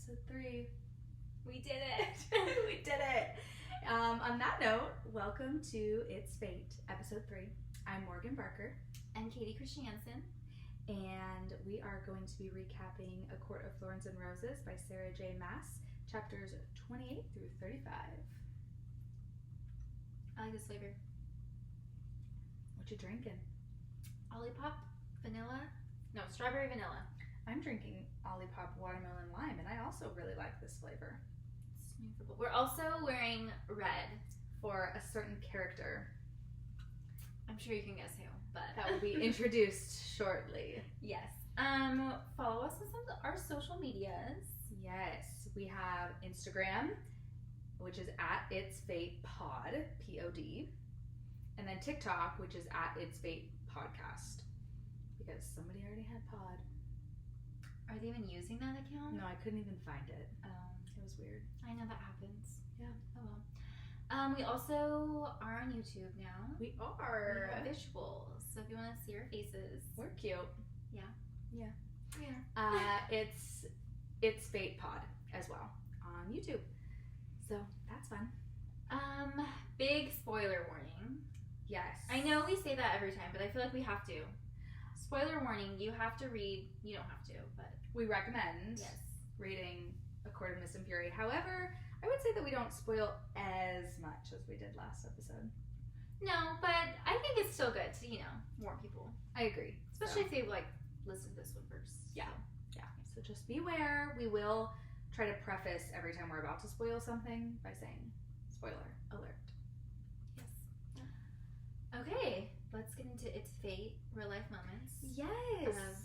Episode 3. We did it. We did it. On that note, welcome to It's Fate, Episode 3. I'm Morgan Barker. And Katie Christiansen. And we are going to be recapping A Court of Thorns and Roses by Sarah J. Maas, chapters 28 through 35. I like this flavor. What you drinking? Olipop, vanilla. No, strawberry vanilla. I'm drinking Olipop watermelon lime, and I also really like this flavor. We're also wearing red for a certain character. I'm sure you can guess who, but that will be introduced shortly. Yes. Follow us on some of our social medias. Yes, we have Instagram, which is at It's Fate Pod, P-O-D, and then TikTok, which is at It's Fate Podcast, because somebody already had pod. Are they even using that account? No, I couldn't even find it. It was weird. I know that happens. Yeah. Oh well. We also are on YouTube now. We are. We have visuals, so if you want to see our faces, we're cute. Yeah. Yeah. Yeah. It's Fate Pod as well on YouTube. So that's fun. Big spoiler warning. Yes. I know we say that every time, but I feel like we have to. Spoiler warning, you have to read. You don't have to, but we recommend reading A Court of Mist and Fury. However, I would say that we don't spoil as much as we did last episode. No, but I think it's still good to, warn people. I agree. Especially if they, listen to this one first. Yeah. So. Yeah. So just beware. We will try to preface every time we're about to spoil something by saying, spoiler alert. Yes. Okay, let's get into It's Fate, real life moments. Yes.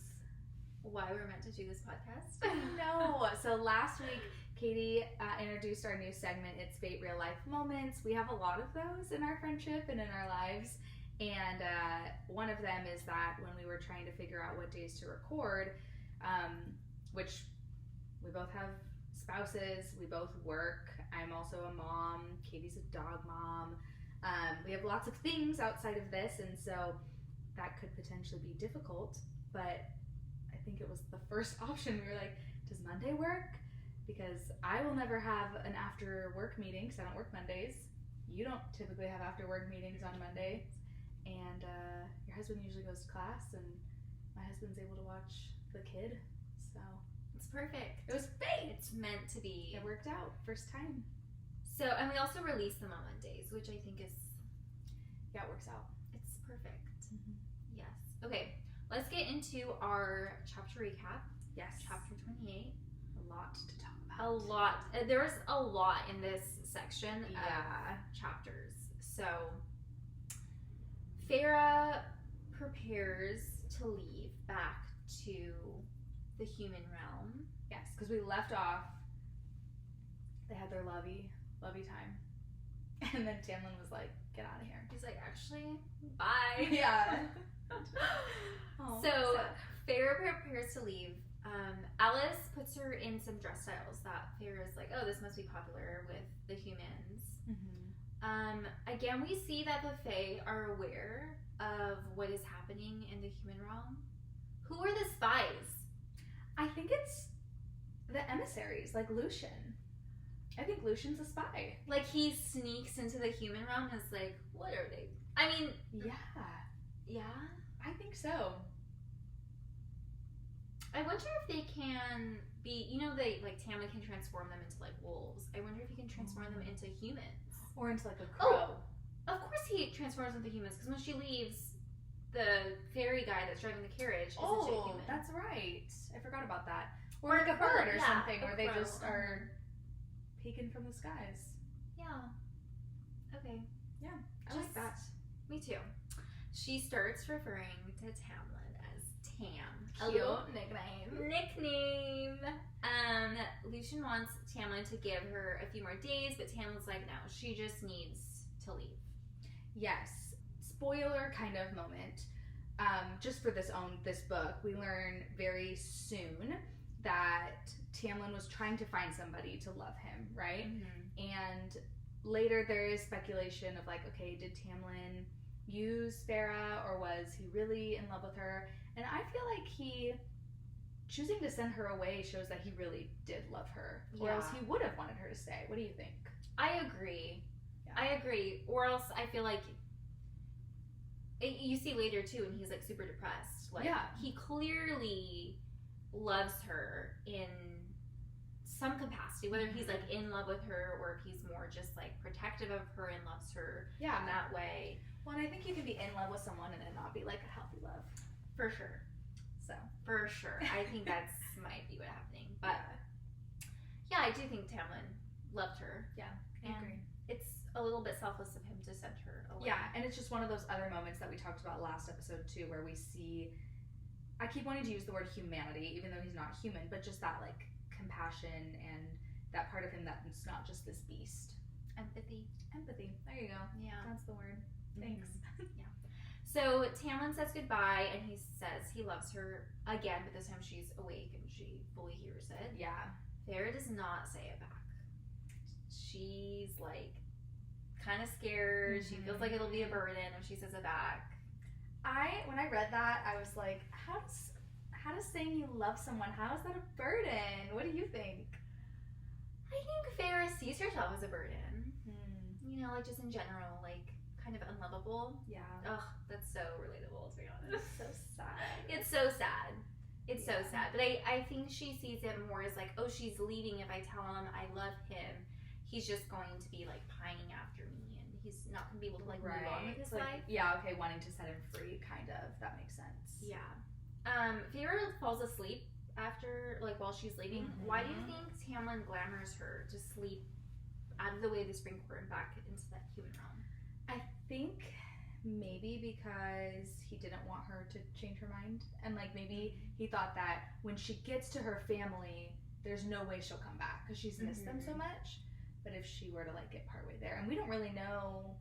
Why we're meant to do this podcast. No. So last week, Katie introduced our new segment, It's Fate, real life moments. We have a lot of those in our friendship and in our lives. And one of them is that when we were trying to figure out what days to record, which we both have spouses, we both work. I'm also a mom. Katie's a dog mom. We have lots of things outside of this, and so that could potentially be difficult. But I think it was the first option. We were like, does Monday work? Because I will never have an after work meeting because I don't work Mondays. You don't typically have after work meetings on Mondays. And your husband usually goes to class, and my husband's able to watch the kid. So it's perfect. It was fate. It's meant to be. It worked out. First time. So, and we also release them on Mondays, which I think is... Yeah, it works out. It's perfect. Mm-hmm. Yes. Okay, let's get into our chapter recap. Yes. Chapter 28. A lot to talk about. A lot. There's a lot in this section of chapters. So, Feyre prepares to leave back to the human realm. Yes, because we left off, they had their lovey time. And then Tamlin was like, get out of here. He's like, actually, bye. Yeah. So Feyre prepares to leave. Alice puts her in some dress styles that Feyre is like, oh, this must be popular with the humans. Mm-hmm. Again, we see that the Fae are aware of what is happening in the human realm. Who are the spies? I think it's the emissaries, like Lucian. I think Lucian's a spy. Like, he sneaks into the human realm and is like, what are they? I mean... Yeah. Yeah? I think so. I wonder if they can be... Tamlin can transform them into, wolves. I wonder if he can transform them into humans. Or into, a crow. Oh, of course he transforms into humans, because when she leaves, the fairy guy that's driving the carriage is into a human. That's right. I forgot about that. Or like a bird or something, where they just are... peeking from the skies. Yeah. Okay. Yeah, I like that. Me too. She starts referring to Tamlin as Tam. Cute nickname. Lucian wants Tamlin to give her a few more days, but Tamlin's like, no, she just needs to leave. Yes. Spoiler kind of moment. Just for this book, we learn very soon that Tamlin was trying to find somebody to love him, right? Mm-hmm. And later there is speculation of okay, did Tamlin use Feyre, or was he really in love with her? And I feel like he choosing to send her away shows that he really did love her, or else he would have wanted her to stay. What do you think? I agree. Yeah. I agree. Or else I feel like you see later too, and he's like super depressed. Like he clearly loves her in some capacity, whether he's like in love with her or if he's more just like protective of her and loves her in that way. Well, and I think you can be in love with someone and it not be like a healthy love. For sure. So. For sure. I think that's might be what's happening. But yeah, I do think Tamlin loved her. Yeah, I agree. It's a little bit selfless of him to send her away. Yeah, and it's just one of those other moments that we talked about last episode too, where we see, I keep wanting to use the word humanity, even though he's not human, but just that like compassion and that part of him that's not just this beast. Empathy. There you go. Yeah. That's the word. Thanks. Yeah. So Tamlin says goodbye and he says he loves her again, but this time she's awake and she fully hears it. Yeah. Feyre does not say it back. She's like kind of scared. She feels like it'll be a burden if she says it back. When I read that, I was like, how does saying you love someone, how is that a burden? What do you think? I think Feyre sees herself as a burden. You know, like just in general, like kind of unlovable. Yeah. Ugh, that's so relatable, to be honest. It's so sad. It's so sad. It's so sad. But I think she sees it more as like, oh, she's leaving. If I tell him I love him, he's just going to be like pining after me and he's not going to be able to like move on with his life. Yeah, okay, wanting to set him free, kind of. That makes sense. Yeah. Feyre falls asleep after, like, while she's leaving. Why do you think Tamlin glamours her to sleep out of the way of the spring court and back into that human realm? I think maybe because he didn't want her to change her mind, and like maybe he thought that when she gets to her family, there's no way she'll come back because she's missed them so much. But if she were to like get partway there, and we don't really know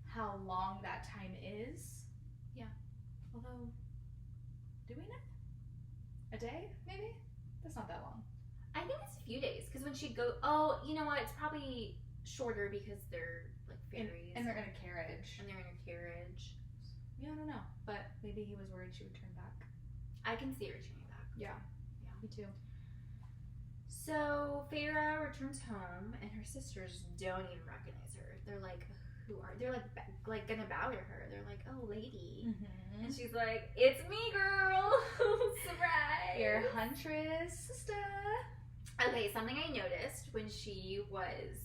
how long that time is. Yeah. Although, do we know? A day, maybe? That's not that long. I think it's a few days because when she go, oh, you know what? It's probably shorter because they're like fairies and they're in a carriage. And they're in a carriage. Yeah, I don't know, but maybe he was worried she would turn back. I can see her turning back. Yeah, me too. So Feyre returns home, and her sisters don't even recognize her. They're like, "Who are?" They're like gonna bow to her. They're like, "Oh, lady," and she's like, "It's me, girl! Surprise! Your huntress sister." Okay, something I noticed when she was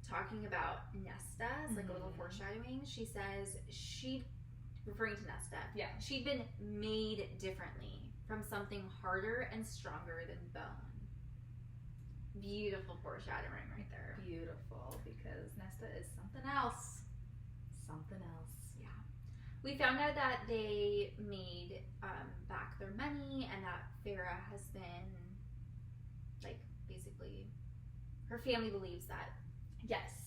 talking about Nesta, as like a little foreshadowing. She says referring to Nesta. Yeah, she'd been made differently from something harder and stronger than bone. Beautiful foreshadowing right there. Beautiful, because Nesta is something else. Yeah. We found out that they made back their money and that Feyre has been, like, basically, her family believes that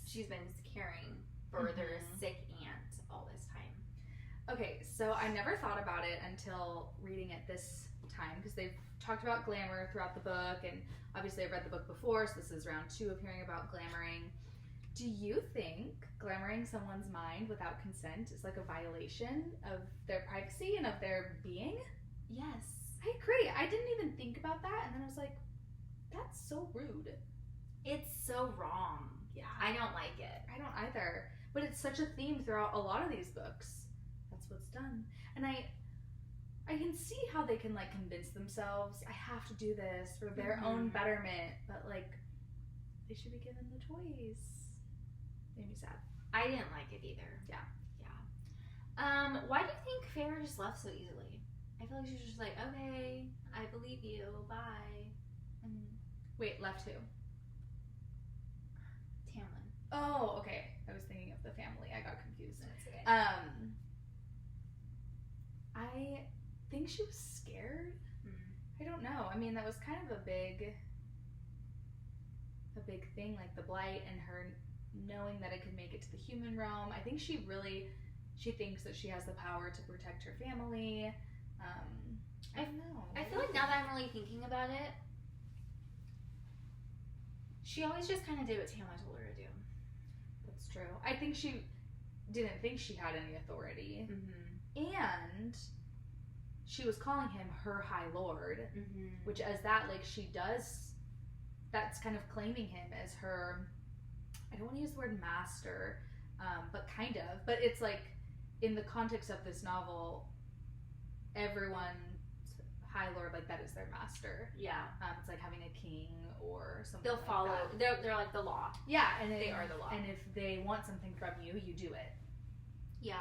she's been caring for their sick aunt all this time. Okay, so I never thought about it until reading it this time, because they've talked about glamour throughout the book, and obviously I've read the book before, so this is round 2 of hearing about glamoring. Do you think glamoring someone's mind without consent is like a violation of their privacy and of their being? Yes. I agree. I didn't even think about that, and then I was like, that's so rude. It's so wrong. Yeah. I don't like it. I don't either. But it's such a theme throughout a lot of these books. That's what's done. And I can see how they can like convince themselves, I have to do this for their own betterment, but like they should be given the toys. Made me sad. I didn't like it either. Yeah. Why do you think Feyre just left so easily? I feel like she was just like, okay, I believe you, bye. And wait, left who? Tamlin. Oh, okay. I was thinking of the family. I got confused. That's okay. I think she was scared. I don't know. I mean, that was kind of a big thing, like the blight and her knowing that it could make it to the human realm. I think she thinks that she has the power to protect her family. I don't know. I feel like now that I'm really thinking about it, she always just kind of did what Tamlin told her to do. That's true. I think she didn't think she had any authority. And she was calling him her High Lord, Mm-hmm. which as that, like, she does, that's kind of claiming him as her, I don't want to use the word master, but kind of, but it's like, in the context of this novel, everyone's High Lord, like, that is their master. Yeah. It's like having a king or something. They'll like follow. that. They're like the law. Yeah, and They are the law. And if they want something from you, you do it. Yeah.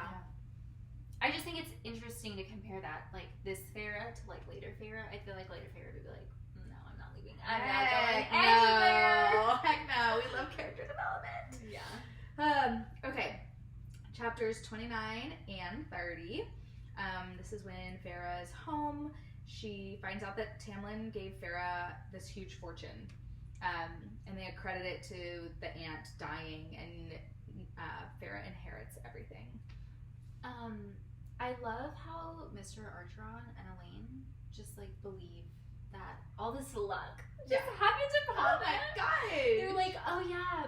I just think it's interesting to compare that, like, this Feyre to, like, later Feyre. I feel like later Feyre would be like, no, I'm not leaving. I'm not going anywhere. No. Heck no. We love character development. Yeah. Okay. Chapters 29 and 30. This is when Feyre is home. She finds out that Tamlin gave Feyre this huge fortune. And they accredit it to the aunt dying, and Feyre inherits everything. I love how Mr. Archeron and Elaine just, like, believe that all this luck just happened upon them. God! They're like, oh yeah,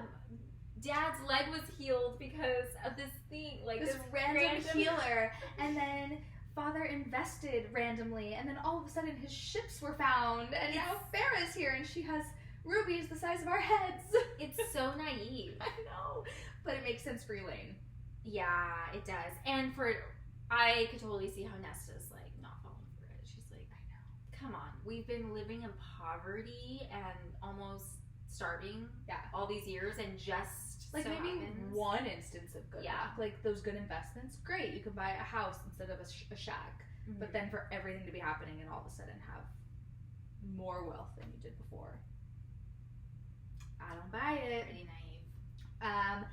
Dad's leg was healed because of this thing, like this random healer, and then Father invested randomly, and then all of a sudden his ships were found, and now Feyre's here, and she has rubies the size of our heads. It's so naive. I know, but it makes sense for Elaine. Yeah, it does. And I could totally see how Nesta's, like, not falling for it. She's like, I know. Come on. We've been living in poverty and almost starving all these years, and just like, so maybe happens. One instance of good luck. Like, those good investments, great. You can buy a house instead of a shack. Mm-hmm. But then for everything to be happening and all of a sudden have more wealth than you did before. I don't buy it. Pretty naive.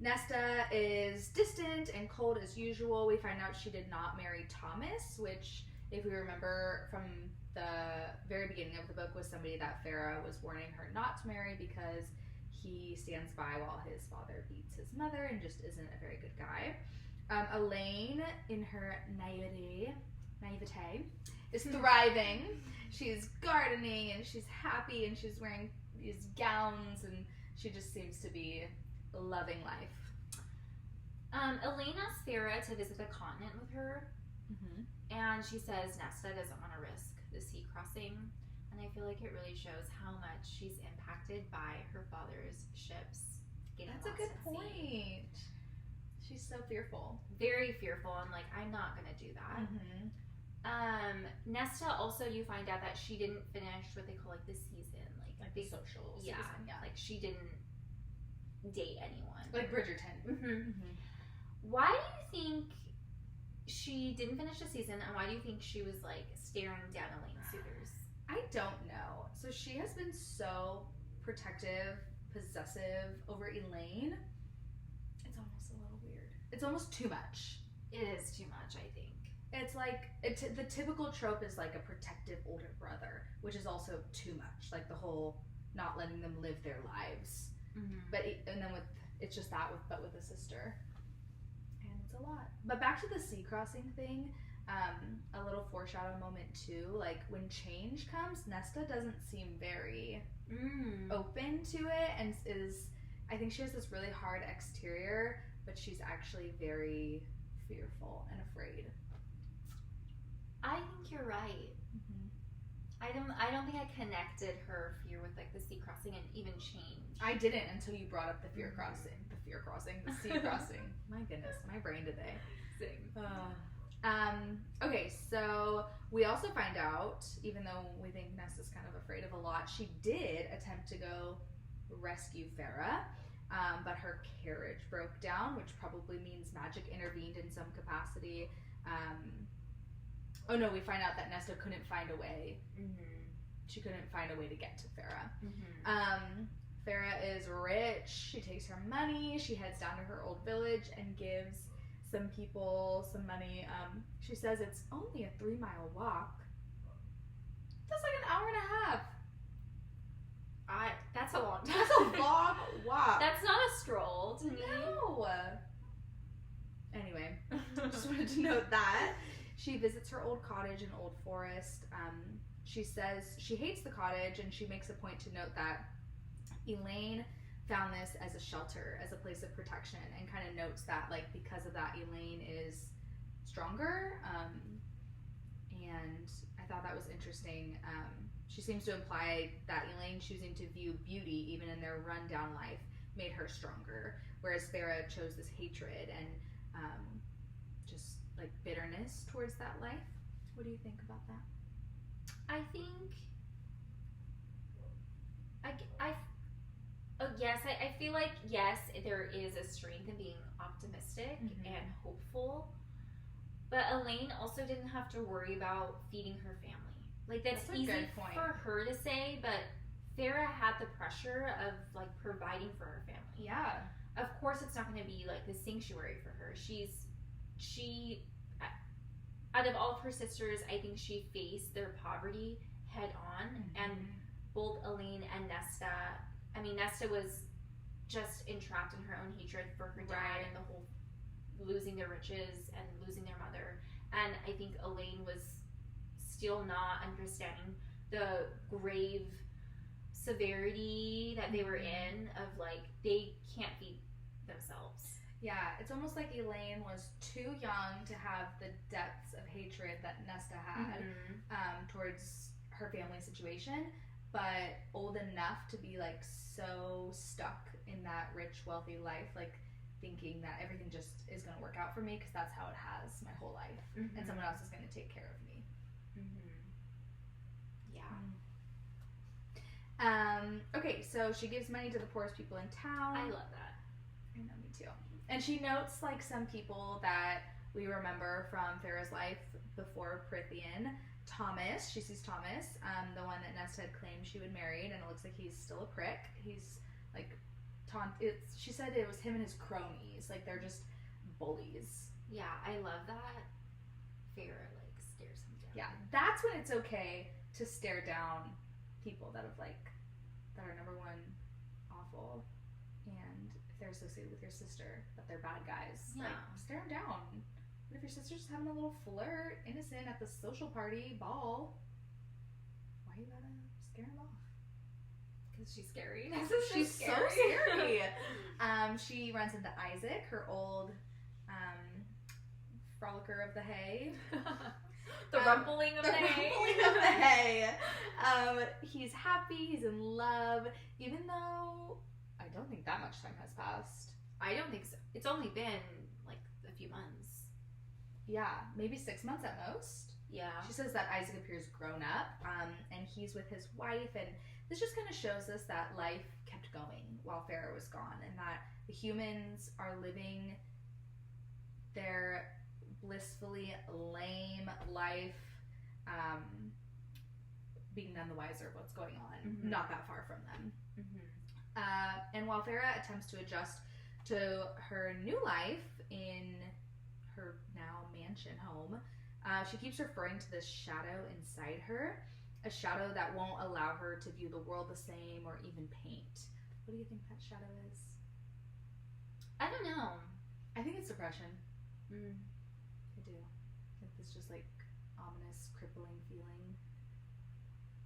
Nesta is distant and cold as usual. We find out she did not marry Thomas, which, if we remember from the very beginning of the book, was somebody that Feyre was warning her not to marry because he stands by while his father beats his mother and just isn't a very good guy. Elaine, in her naivete, is thriving. She's gardening and she's happy and she's wearing these gowns and she just seems to be loving life. Elaine asks Feyre to visit the continent with her, and she says Nesta doesn't want to risk the sea crossing, and I feel like it really shows how much she's impacted by her father's ships getting That's a lost good at sea. point. She's so fearful. Very fearful, and like, I'm not gonna do that. Nesta also, you find out that she didn't finish what they call like the season, like the social season. Yeah. Like she didn't date anyone. Like Bridgerton. Why do you think she didn't finish the season, and why do you think she was like staring down Elaine's suitors? I don't know. So she has been so protective, possessive over Elaine. It's almost a little weird. It's almost too much. It is too much, I think. It's like, the typical trope is like a protective older brother, which is also too much. Like the whole not letting them live their lives. And then it's just that but with a sister. And it's a lot. But back to the sea crossing thing, a little foreshadow moment too. Like when change comes, Nesta doesn't seem very open to it, and I think she has this really hard exterior, but she's actually very fearful and afraid. I think you're right. I don't think I connected her fear with like the sea crossing and even change. I didn't until you brought up the sea crossing. My goodness, my brain today. Same. Okay, so we also find out, even though we think Nesta's kind of afraid of a lot, she did attempt to go rescue Feyre, but her carriage broke down, which probably means magic intervened in some capacity. Oh no, we find out that Nesta couldn't find a way. She couldn't find a way to get to Feyre. Feyre is rich. She takes her money. She heads down to her old village and gives some people some money. She says it's only a 3-mile walk. That's like an hour and a half. That's a long time. That's a long walk. That's not a stroll to me. No. Anyway, just wanted to note that. She visits her old cottage in Old Forest. She says she hates the cottage, and she makes a point to note that Elaine found this as a shelter, as a place of protection, and kind of notes that, like, because of that, Elaine is stronger, and I thought that was interesting. She seems to imply that Elaine choosing to view beauty, even in their rundown life, made her stronger, whereas Feyre chose this hatred and just like bitterness towards that life. What do you think about that? I think I feel like yes, there is a strength in being optimistic and hopeful, but Elaine also didn't have to worry about feeding her family. Like that's easy for her to say, but Feyre had the pressure of like providing for her family. Yeah. Of course, it's not going to be like the sanctuary for her. Out of all of her sisters, I think she faced their poverty head on, and both Elaine and Nesta. I mean, Nesta was just entrapped in her own hatred for her dad and the whole losing their riches and losing their mother. And I think Elaine was still not understanding the grave severity that they were in of like they can't feed themselves. Yeah, it's almost like Elaine was too young to have the depths of hatred that Nesta had towards her family situation, but old enough to be like so stuck in that rich, wealthy life, like thinking that everything just is going to work out for me because that's how it has my whole life, and someone else is going to take care of me. Okay, so she gives money to the poorest people in town. I love that. I know, me too. And she notes like some people that we remember from Feyre's life before Prythian. Thomas, she sees Thomas, the one that Nesta had claimed she would marry, and it looks like he's still a prick. He's like, she said it was him and his cronies. Like they're just bullies. Yeah, I love that. Feyre like stares him down. Yeah, that's when it's okay to stare down people that have like that are number one awful, and if they're associated with your sister, that they're bad guys. Yeah. Like stare them down. But if your sister's just having a little flirt, innocent at the social party ball, why you gotta scare them off? Because she's scary. She's so scary. She runs into Isaac, her old frolicker of the hay. The rumpling of the hay. Rumpling of the hay. He's happy, he's in love, even though I don't think that much time has passed. I don't think so. It's only been like a few months. Yeah, maybe 6 months at most. Yeah. She says that Isaac appears grown up, and he's with his wife, and this just kind of shows us that life kept going while Feyre was gone, and that the humans are living their blissfully lame life, being none the wiser of what's going on, not that far from them. And while Feyre attempts to adjust to her new life in her now mansion home, she keeps referring to this shadow inside her, a shadow that won't allow her to view the world the same or even paint. What do you think that shadow is? I don't know. I think it's depression. I do. Like this just like ominous, crippling feeling.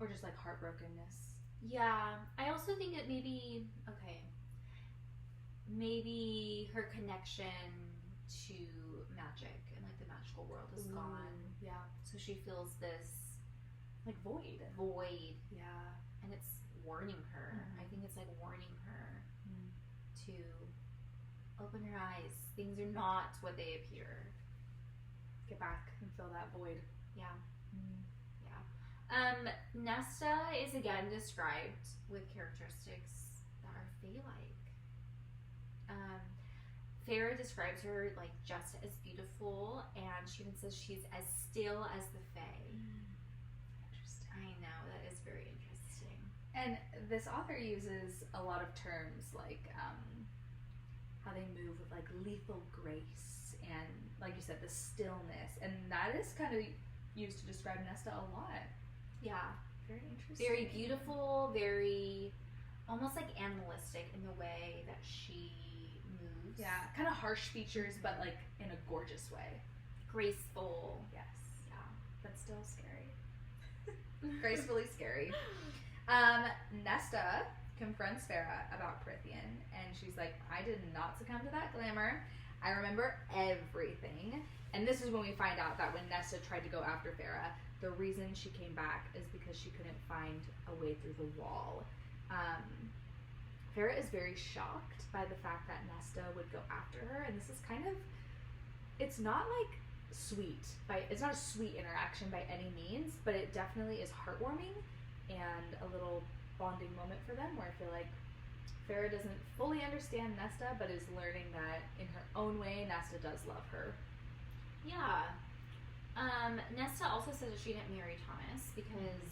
Or just like heartbrokenness. Yeah. I also think it maybe her connection to magic and like the magical world is gone. Yeah. So she feels this like void. Yeah. And it's warning her. I think it's like warning her to open her eyes. Things are not what they appear. Get back and fill that void. Yeah. Nesta is again described with characteristics that are Fae-like. Feyre describes her like just as beautiful, and she even says she's as still as the Fae. Interesting. I know, that is very interesting. And this author uses a lot of terms like how they move with like lethal grace and, like you said, the stillness, and that is kind of used to describe Nesta a lot. Yeah. Very interesting. Very beautiful, very almost like animalistic in the way that she moves. Yeah, kind of harsh features, but like in a gorgeous way. Graceful. Yes. Yeah. But still scary. Gracefully scary. Nesta confronts Feyre about Prythian, and she's like, I did not succumb to that glamour. I remember everything. And this is when we find out that when Nesta tried to go after Feyre, the reason she came back is because she couldn't find a way through the wall. Feyre is very shocked by the fact that Nesta would go after her, and this is kind of, it's not like sweet, it's not a sweet interaction by any means, but it definitely is heartwarming and a little bonding moment for them, where I feel like Feyre doesn't fully understand Nesta, but is learning that in her own way, Nesta does love her. Yeah. Nesta also says that she didn't marry Thomas because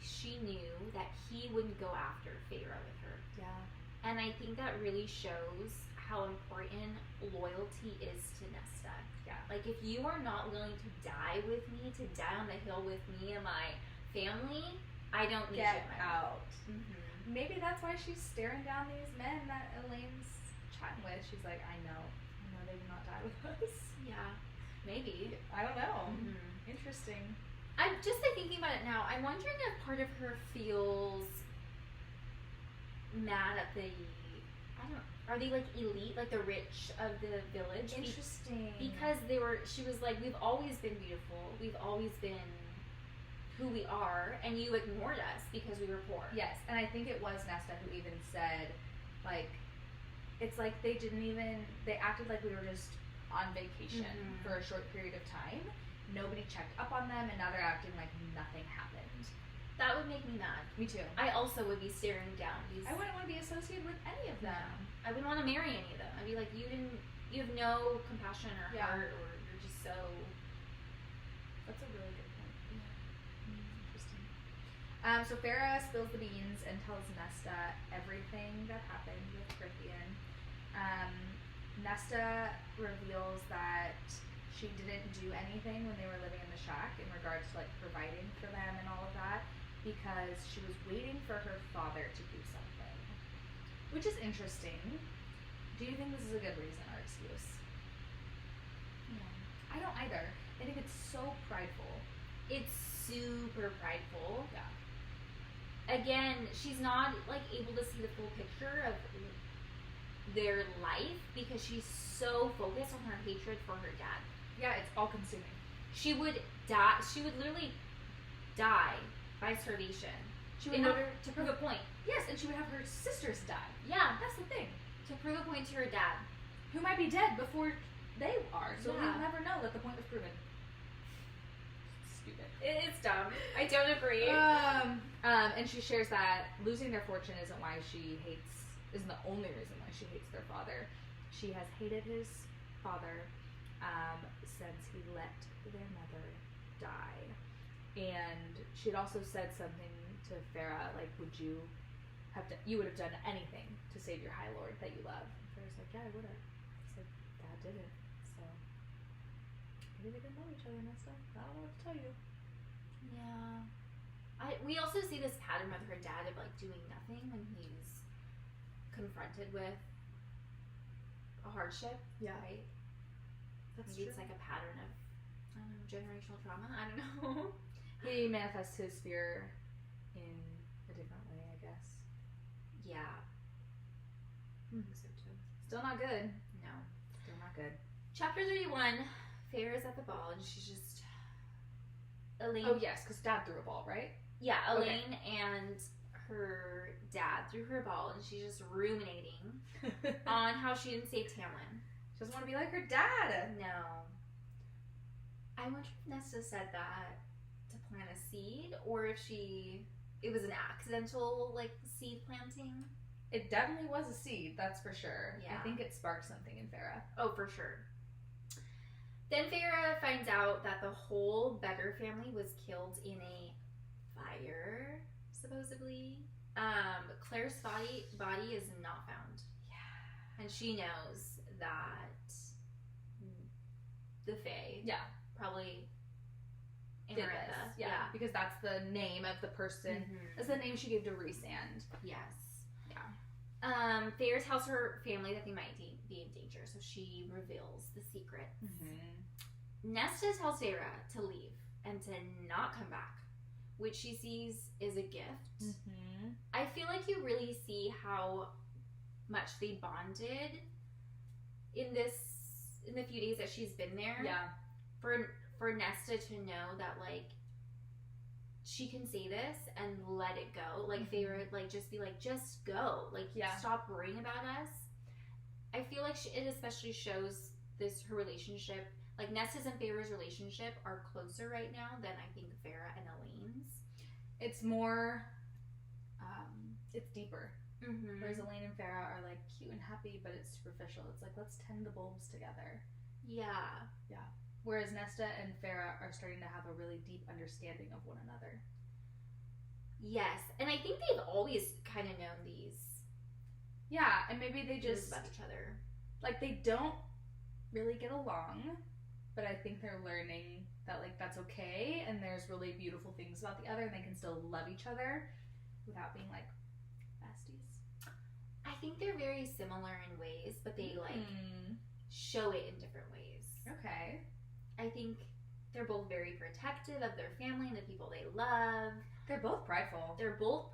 she knew that he wouldn't go after Feyre with her. Yeah. And I think that really shows how important loyalty is to Nesta. Yeah. Like, if you are not willing to die with me, to die on the hill with me and my family, I don't need Get you in my out. Mm-hmm. Maybe that's why she's staring down these men that Elaine's chatting with. She's like, I know they will not die with us. Yeah. Maybe. I don't know. Mm-hmm. Interesting. I'm just like thinking about it now. I'm wondering if part of her feels mad at are they like elite, like the rich of the village? Interesting. Because she was like, we've always been beautiful. We've always been who we are, and you ignored us because we were poor. Yes, and I think it was Nesta who even said, like, it's like they acted like we were just on vacation for a short period of time. Nobody checked up on them, and now they're acting like nothing happened. That would make me mad. Me too. I also would be staring down these. I wouldn't want to be associated with any of them. I wouldn't want to marry any of them. I'd be like, you have no compassion or heart, or you're just so. That's a really good point. Yeah. Interesting. So Feyre spills the beans and tells Nesta everything that happened with Prithian. Nesta reveals that she didn't do anything when they were living in the shack in regards to like providing for them and all of that, because she was waiting for her father to do something, which is interesting. Do you think this is a good reason or excuse? No. I don't either. I think it's so prideful. It's super prideful. Yeah. Again, she's not like able to see the full picture of their life because she's so focused on her hatred for her dad. Yeah, it's all consuming. She would die. She would literally die by starvation in order to prove a point. Yes, and she would have her sisters die. Yeah, That's the thing. to prove a point to her dad. Who might be dead before they are, so Yeah. we'll never know that the point was proven. Stupid. It's dumb. I don't agree. And she shares that losing their fortune isn't the only reason why she hates their father. She has hated his father since he let their mother die. And she had also said something to Feyre, like, you would have done anything to save your High Lord that you love. And Feyre's like, yeah, I would have. It's like, Dad did it. So maybe they didn't know each other and that stuff. I don't know what to tell you. Yeah. We also see this pattern with her dad of like doing nothing when he's confronted with a hardship. Yeah. Right? That's Maybe true. it's like a pattern of, I don't know, generational trauma. I don't know. He manifests his fear in a different way, I guess. Yeah. I think so too. Still not good. No. Still not good. Chapter 31, Feyre is at the ball and she's just Elaine. Oh yes, because Dad threw a ball, right? Yeah, Elaine and her dad threw her ball and she's just ruminating on how she didn't save Tamlin. She doesn't want to be like her dad. No. I wonder if Nesta said that to plant a seed, or if it was an accidental like seed planting. It definitely was a seed, that's for sure. Yeah. I think it sparked something in Feyre. Oh, for sure. Then Feyre finds out that the whole beggar family was killed in a fire, supposedly. Claire's body is not found. Yeah. And she knows that the Fae probably Did this. Yeah. Because that's the name of the person. Mm-hmm. That's the name she gave to Rhysand. Yes. Yeah. Feyre tells her family that they might be in danger, so she reveals the secret. Mm-hmm. Nesta tells Feyre to leave and to not come back, which she sees is a gift. Mm-hmm. I feel like you really see how much they bonded in the few days that she's been there. Yeah. For Nesta to know that like she can say this and let it go. Like, Feyre, like, just be like, just go. Like, stop worrying about us. I feel like it especially shows her relationship. Like, Nesta's and Feyre's relationship are closer right now than I think Feyre and Elaine's. It's more, it's deeper. Whereas Elaine and Feyre are like cute and happy, but it's superficial. It's like, let's tend the bulbs together. Yeah. Whereas Nesta and Feyre are starting to have a really deep understanding of one another. Yes, and I think they've always kind of known these. Yeah, and maybe they just about each other. Like, they don't really get along, but I think they're learning that, like, that's okay, and there's really beautiful things about the other, and they can still love each other without being like besties. I think they're very similar in ways, but they like show it in different ways. Okay. I think they're both very protective of their family and the people they love. They're both prideful. They're both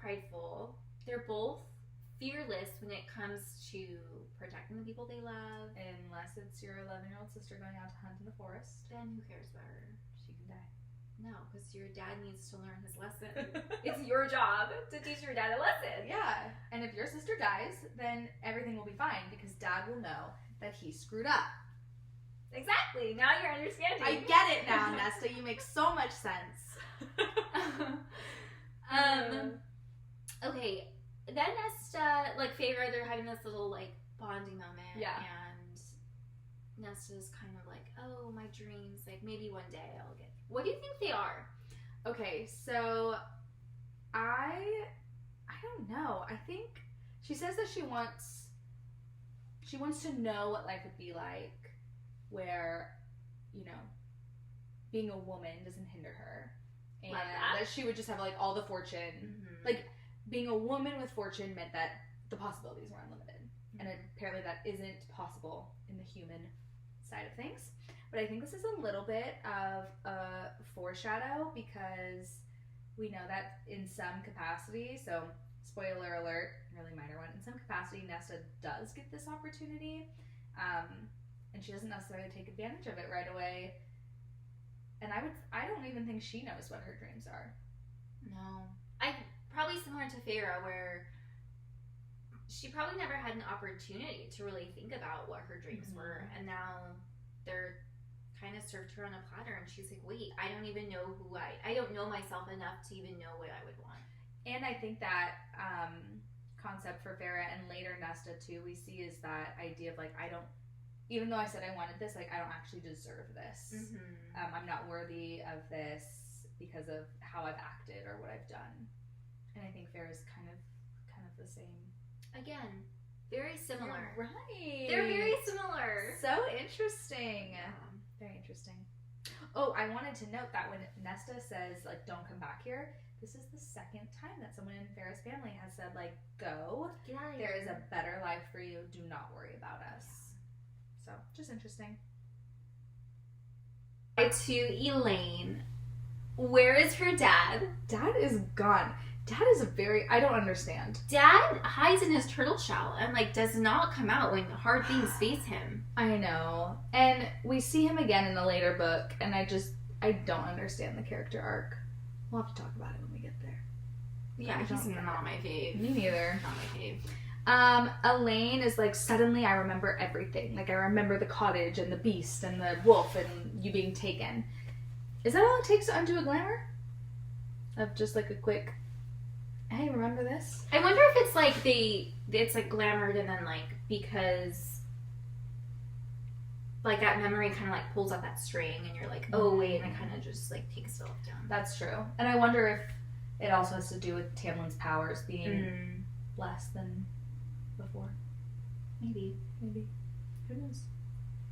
fearless when it comes to protecting the people they love. Unless it's your 11-year-old sister going out to hunt in the forest. Then who cares about her? She can die. No, because your dad needs to learn his lesson. It's your job to teach your dad a lesson. Yeah. And if your sister dies, then everything will be fine because dad will know that he screwed up. Exactly. Now you're understanding. I get it now, Nesta. You make so much sense. Okay. Then Nesta, like, Feyre, they're having this little, like, bonding moment. Yeah. And Nesta's kind of like, oh, my dreams. Like, maybe one day I'll get... What do you think they are? Okay, so I don't know. I think she says that she wants to know what life would be like where, you know, being a woman doesn't hinder her. And that she would just have, like, all the fortune. Like, being a woman with fortune meant that the possibilities were unlimited. And apparently that isn't possible in the human side of things. But I think this is a little bit of a foreshadow because we know that in some capacity, so spoiler alert, really minor one, in some capacity Nesta does get this opportunity. And she doesn't necessarily take advantage of it right away. And I don't even think she knows what her dreams are. No. Probably similar to Feyre, where she probably never had an opportunity to really think about what her dreams were, and now they're kind of served her on a platter, and she's like, wait, I don't even know I don't know myself enough to even know what I would want. And I think that concept for Feyre and later Nesta too, we see is that idea of like, even though I said I wanted this, like, I don't actually deserve this. I'm not worthy of this because of how I've acted or what I've done. And I think Feyre is kind of the same. Again, very similar. You're right. They're very similar. So interesting. Yeah. Very interesting. Oh, I wanted to note that when Nesta says, like, don't come back here, this is the second time that someone in Feyre's family has said, like, go. Get out of here. There is a better life for you. Do not worry about us. So, just interesting. To Elaine. Where is her dad? Dad is gone. Dad is I don't understand. Dad hides in his turtle shell and, like, does not come out when hard things face him. I know. And we see him again in the later book, and I don't understand the character arc. We'll have to talk about it when we get there. Yeah, he's not my fave. Me neither. Not my fave. Elaine is like, suddenly I remember everything. Like, I remember the cottage and the beast and the wolf and you being taken. Is that all it takes to undo a glamour? Of just, like, a quick... Hey, remember this? I wonder if it's like it's like glamoured and then, like, because like that memory kind of like pulls up that string and you're like, oh wait, and it kind of just like takes it off down. That's true. And I wonder if it also has to do with Tamlin's powers being less than before. Maybe. Who knows?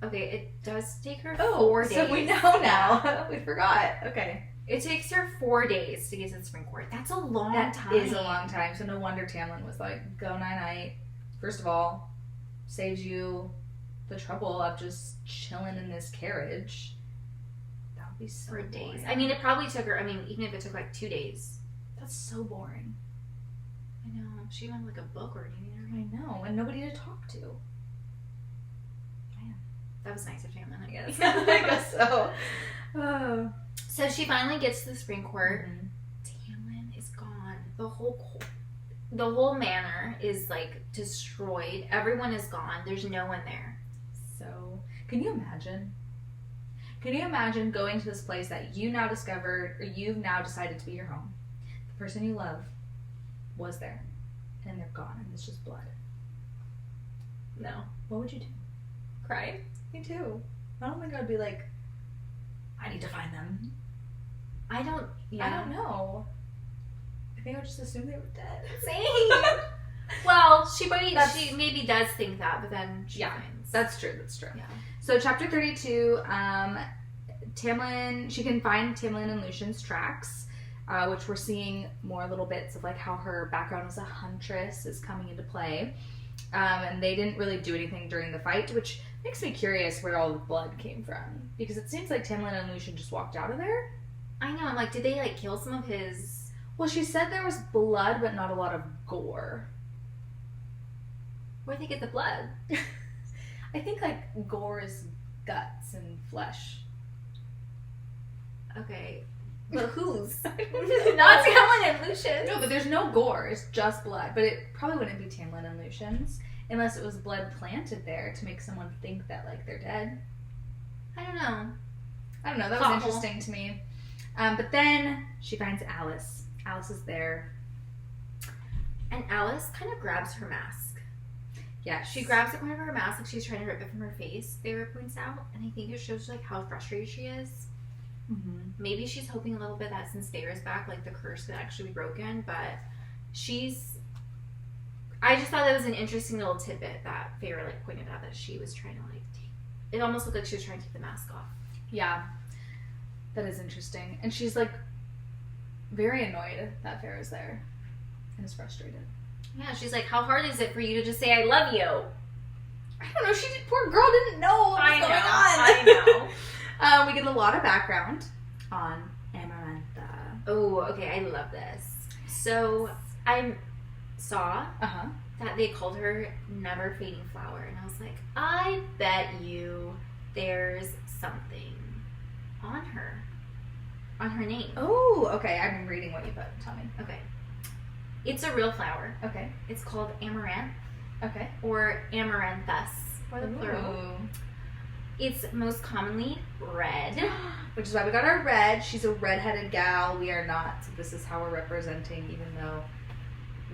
Okay, it does take her 4 days. So we know now. We forgot. Okay. It takes her 4 days to get to the spring court. That's a long time. That is a long time. So no wonder Tamlin was like, go night-night. First of all, saves you the trouble of just chilling in this carriage. That would be so for days. Boring. I mean, it probably took her, even if it took like 2 days. That's so boring. I know. She didn't have like a book or anything. I know. And nobody to talk to. Man. That was nice of Tamlin, I guess. I guess so. Oh. So she finally gets to the spring court. the whole manor is like destroyed. Everyone is gone. There's no one there. So, can you imagine? Can you imagine going to this place that you now discovered, or you've now decided to be your home? The person you love was there, and they're gone, and it's just blood. No. What would you do? Cry? Me too. I don't think I'd be like, I need to find them. I don't know. I think I would just assume they were dead. Same. Well, she maybe does think that, but then she finds. That's true. Yeah. So chapter 32, Tamlin, she can find Tamlin and Lucian's tracks, which we're seeing more little bits of like how her background as a huntress is coming into play. And they didn't really do anything during the fight, which makes me curious where all the blood came from. Because it seems like Tamlin and Lucian just walked out of there. I know, I'm like, did they like kill some of his... Well, she said there was blood, but not a lot of gore. Where'd they get the blood? I think like gore is guts and flesh. Okay. But whose? Not Tamlin and Lucian. No, but there's no gore. It's just blood. But it probably wouldn't be Tamlin and Lucian's unless it was blood planted there to make someone think that like they're dead. I don't know. That was interesting to me. But then she finds Alice. Alice is there. And Alice kind of grabs her mask. Yeah, she grabs the corner of her mask like she's trying to rip it from her face, Feyre points out. And I think it shows like how frustrated she is. Mm-hmm. Maybe she's hoping a little bit that since Feyre's back, like the curse could actually be broken. But I just thought that was an interesting little tidbit that Feyre like pointed out, that she was trying to like it almost looked like she was trying to take the mask off. Yeah, that is interesting. And she's like very annoyed that Feyre's there and is frustrated. Yeah, she's like, how hard is it for you to just say I love you? I don't know. Poor girl didn't know what was going on. I know. We get a lot of background on Amarantha. Oh, okay. I love this. So I saw that they called her Never Fading Flower, and I was like, I bet you there's something on her name. Oh, okay. I'm reading what you put. Tell me. Okay. It's a real flower. Okay. It's called amaranth. Okay. Or amaranthus for the plural. It's most commonly red. Which is why we got our red. She's a redheaded gal. We are not. So this is how we're representing, even though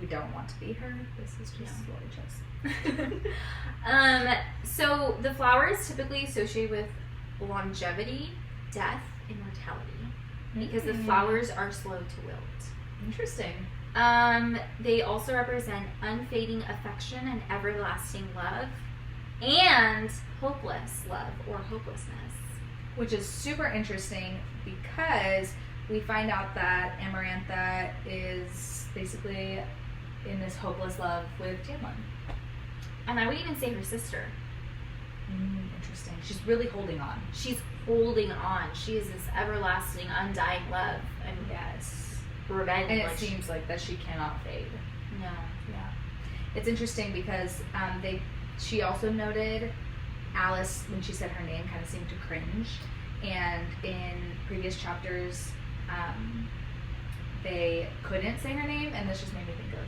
we don't want to be her. This is just what we chose. So the flower is typically associated with longevity, death, and mortality. Because the flowers are slow to wilt. Interesting. They also represent unfading affection and everlasting love, and hopeless love or hopelessness. Which is super interesting because we find out that Amarantha is basically in this hopeless love with Tamlin. And I would even say her sister. Interesting. She's really holding on. She's holding on. She is this everlasting, undying love. And yes. Revenge. And it seems like that she cannot fade. No. Yeah. It's interesting because she also noted Alice, when she said her name, kind of seemed to cringe. And in previous chapters, they couldn't say her name, and this just made me think of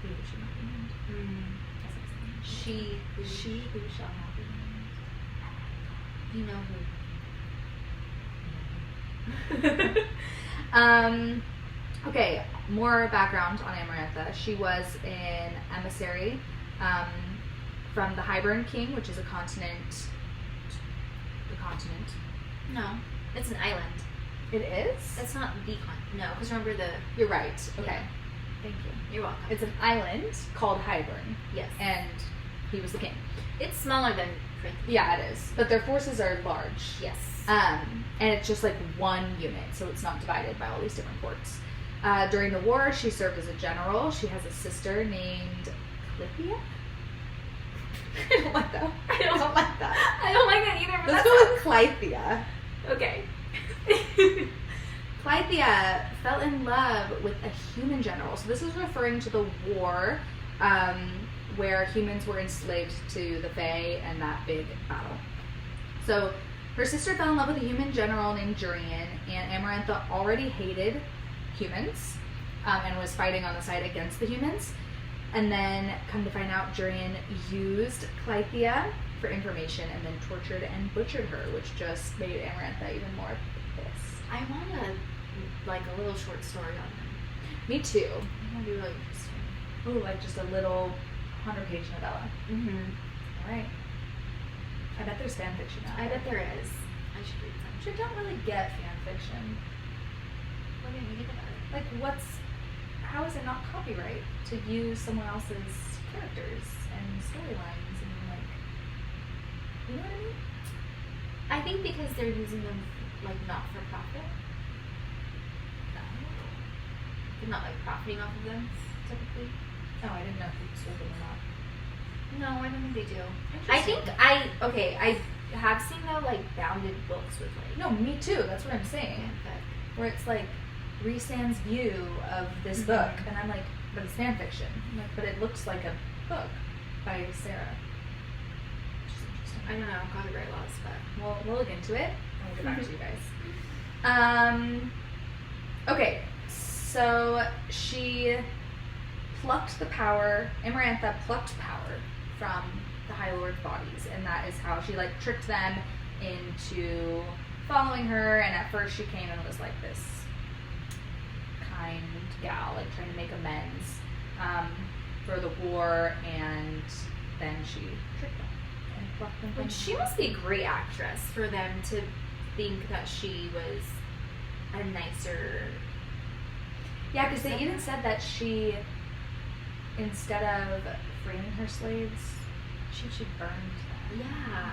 who should not be named. She who shall not be named. You know who. Okay, more background on Amarantha. She was an emissary from the Hybern King, which is a continent. The continent. No, it's an island. It is? It's not the continent. No, because remember the... You're right. Okay. Yeah. Thank you. You're welcome. It's an island called Hybern. Yes. And he was the king. It's smaller than Prince. Yeah, it is. But their forces are large. Yes. And it's just like one unit, so it's not divided by all these different ports. During the war, she served as a general. She has a sister named Clithia. I don't like that. I don't like that either. But let's go with Clythia. Okay. Clythia fell in love with a human general. So this is referring to the war where humans were enslaved to the Fae and that big battle. So her sister fell in love with a human general named Jurian, and Amarantha already hated humans. and was fighting on the side against the humans. And then, come to find out, Jurian used Clythea for information and then tortured and butchered her, which just made Amarantha even more pissed. I want a little short story on him. Me too. That would be really interesting. Ooh, like just a little 100-page novella. Mm-hmm. All right. I bet there's fan fiction out I there. bet there is. I should read some. Which I don't really get fan fiction. What do you think about it? Like, how is it not copyright to use someone else's characters and storylines and, like, you know what I mean? I think because they're using them, like, not for profit. They're not, like, profiting off of them, typically. Oh, I didn't know if you sold them or not. No, I don't think they do. I think I have seen, though, like, bounded books with, like, No, me too. That's what I'm saying. fanfic. Where it's like Rhysand's view of this Mhm. book, and I'm like, but it's fan fiction. I'm like, but it looks like a book by Sarah. Which is interesting. I don't know, copyright laws, but... We'll look into it and we'll get back to you guys. Okay, so she plucked the power. Amarantha plucked power from the High Lord's bodies, and that is how she like tricked them into following her. And at first, she came and was like this kind gal, like trying to make amends for the war, and then she tricked them and plucked them. Which she must be a great actress for them to think that she was a nicer... Yeah, because they even said that she, instead of freeing her slaves, she burned them. Yeah.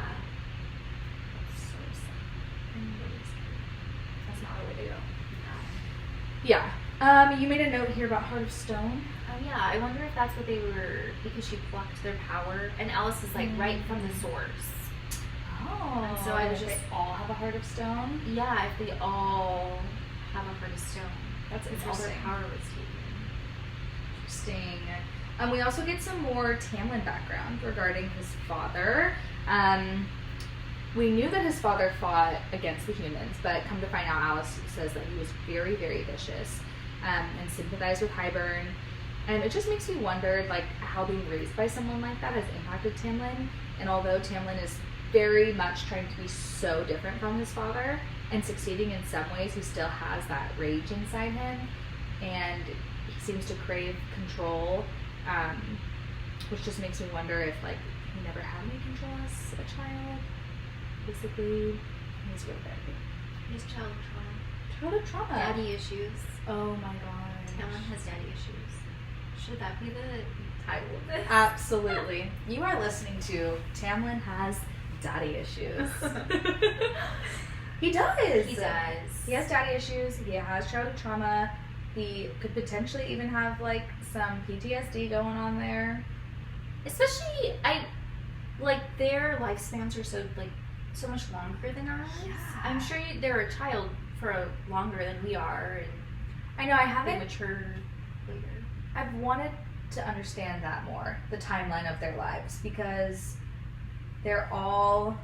That's so sad. And really scary. That's not the way to go. Yeah. You made a note here about Heart of Stone. Oh yeah, I wonder if that's what they were, because she plucked their power, and Alice is like right from the source. Oh. And so I was if just- they all have a Heart of Stone. Yeah, if they all have a heart of stone. That's Because all their interesting. power was taken. Interesting. We also get some more Tamlin background regarding his father. We knew that his father fought against the humans, but come to find out, Alice says that he was very, very vicious and sympathized with Hybern. And it just makes me wonder, like, how being raised by someone like that has impacted Tamlin. And although Tamlin is very much trying to be so different from his father and succeeding in some ways, he still has that rage inside him, and he seems to crave control, which just makes me wonder if, like, he never had any control as a child. Basically, he needs to go to therapy. His childhood trauma. Childhood trauma. Daddy issues. Oh my god. Tamlin has daddy issues. Should that be the title of this? Absolutely. You are listening to Tamlin Has Daddy Issues. He does. He does. He has daddy issues. He has childhood trauma. He could potentially even have like some PTSD going on there. Especially, their lifespans are so much longer than ours. Yeah. I'm sure they're a child for longer than we are, and I know I they haven't. mature later. I've wanted to understand that more, the timeline of their lives, because they're all.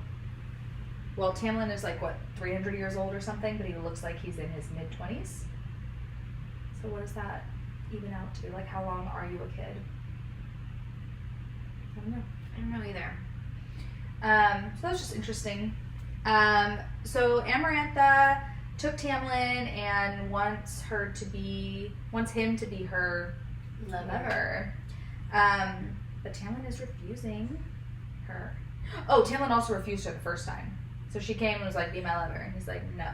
Well, Tamlin is like what, 300 years old or something, but he looks like he's in his mid-20s. So what does that even out to? Like, how long are you a kid? I don't know. I don't know either. So that was just interesting. So Amarantha took Tamlin and wants him to be her lover. But Tamlin is refusing her. Oh, Tamlin also refused her the first time. So she came and was like, be my lover. And he's like, no.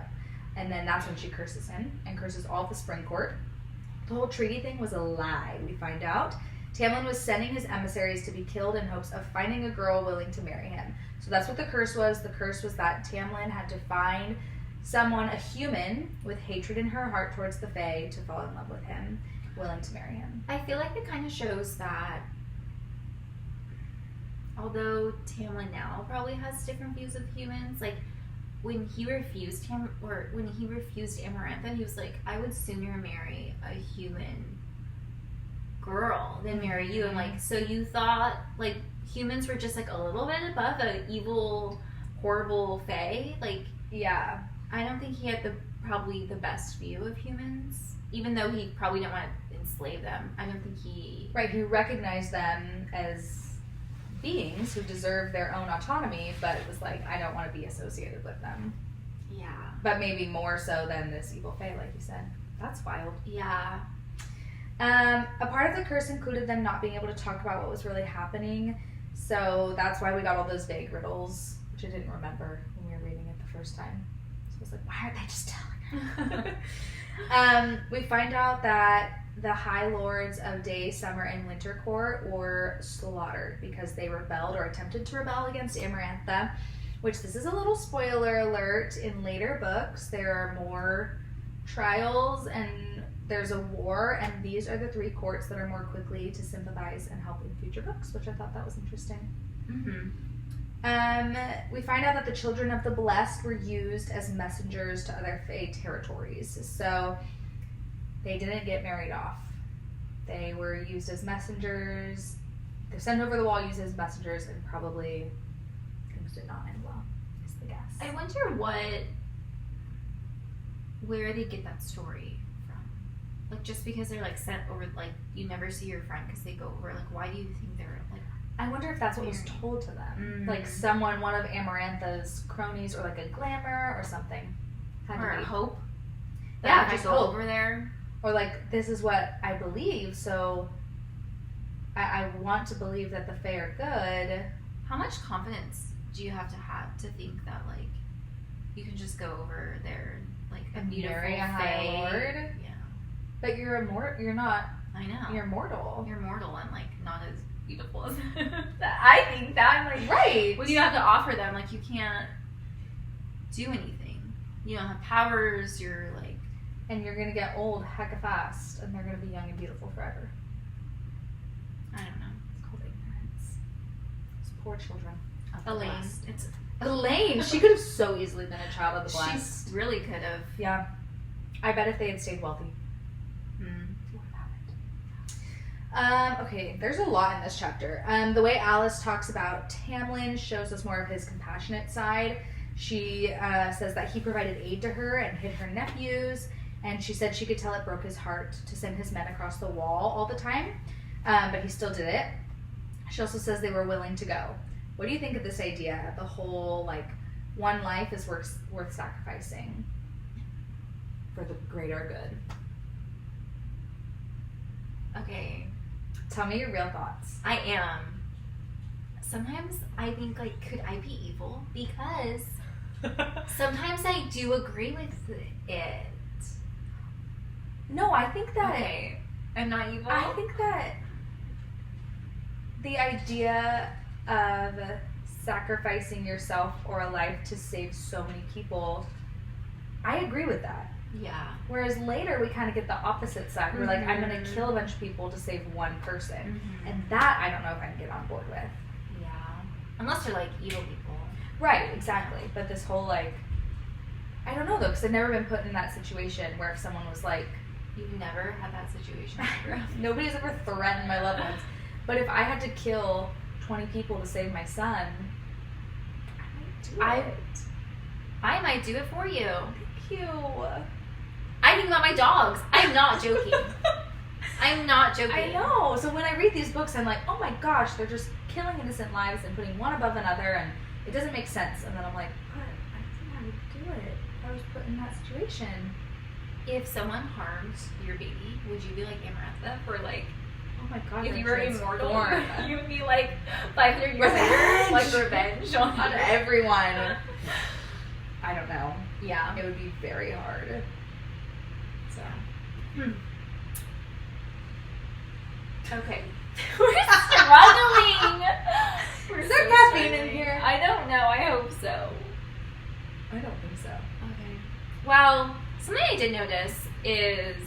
And then that's when she curses him and curses all of the Spring Court. The whole treaty thing was a lie, we find out. Tamlin was sending his emissaries to be killed in hopes of finding a girl willing to marry him. So that's what the curse was. The curse was that Tamlin had to find someone, a human, with hatred in her heart towards the Fae to fall in love with him, willing to marry him. I feel like it kind of shows that although Tamlin now probably has different views of humans, like when he refused Amarantha, he was like, I would sooner marry a human girl than marry you. And like, so you thought like humans were just like a little bit above an evil, horrible Fae? Like, Yeah. I don't think he had probably the best view of humans, even though he probably didn't want enslave them. I don't think he... Right, he recognized them as beings who deserve their own autonomy, but it was like, I don't want to be associated with them. Yeah. But maybe more so than this evil fae, like you said. That's wild. Yeah. A part of the curse included them not being able to talk about what was really happening, so that's why we got all those vague riddles, which I didn't remember when we were reading it the first time. So I was like, why aren't they just telling her? We find out that the High Lords of Day, Summer, and Winter Court were slaughtered because they rebelled or attempted to rebel against Amarantha, which this is a little spoiler alert. In later books, there are more trials and there's a war, and these are the 3 courts that are more quickly to sympathize and help in future books, which I thought that was interesting. Mm-hmm. We find out that the children of the blessed were used as messengers to other Fae territories. So they didn't get married off. They were used as messengers. They're sent over the wall, used as messengers, and probably things did not end well, is the guess. I wonder where they get that story from. Like, just because they're, like, sent over, like, you never see your friend because they go over, like, why do you think they're, like... I wonder if that's what was told to them. Mm. Like, one of Amarantha's cronies, or like a glamour or something. Or a hope. Yeah, I just go hope. over there. Or like, this is what I believe, so I want to believe that the Fae are good. How much confidence do you have to think that, like, you can just go over there and, like, a beautiful marry a High Fae? Lord? Yeah. But you're not. I know. You're mortal. You're mortal and, like, not as beautiful as I think that. I'm like, right. what do you have to offer them? Like, you can't do anything. You don't have powers. You're like, and you're gonna get old hecka fast, and they're gonna be young and beautiful forever. I don't know. It's called ignorance. It's poor children of the Elaine. blessed. It's Elaine. She could have so easily been a child of the blessed. She really could have. Yeah. I bet if they had stayed wealthy. Okay, there's a lot in this chapter. The way Alice talks about Tamlin shows us more of his compassionate side. She says that he provided aid to her and hid her nephews, and she said she could tell it broke his heart to send his men across the wall all the time, but he still did it. She also says they were willing to go. What do you think of this idea? The whole, like, one life is worth sacrificing for the greater good. Okay. Tell me your real thoughts. I am. Sometimes I think, like, could I be evil? Because sometimes I do agree with it. No, I think that... Okay. I'm not evil? I think that the idea of sacrificing yourself or a life to save so many people, I agree with that. Yeah. Whereas later we kind of get the opposite side. We're like, I'm going to kill a bunch of people to save one person. Mm-hmm. And that I don't know if I can get on board with. Yeah. Unless they're, like, evil people. Right, exactly. But this whole, like, I don't know though, because I've never been put in that situation where if someone was like... You've never had that situation? Nobody's ever threatened my loved ones. But if I had to kill 20 people to save my son, I might do it. I might do it for you. Thank you. I think about my dogs. I'm not joking. I'm not joking. I know. So when I read these books, I'm like, oh my gosh, they're just killing innocent lives and putting one above another, and it doesn't make sense. And then I'm like, but I think I would do it if I was put in that situation. If someone harmed your baby, would you be like Amarantha for, like, oh my god, if you were immortal, transform. you would be like 500 years later, like revenge on everyone. I don't know. Yeah. It would be very hard. So. Okay. We're struggling. Is there caffeine in here? I don't know. I hope so. I don't think so. Okay. Well, something I did notice is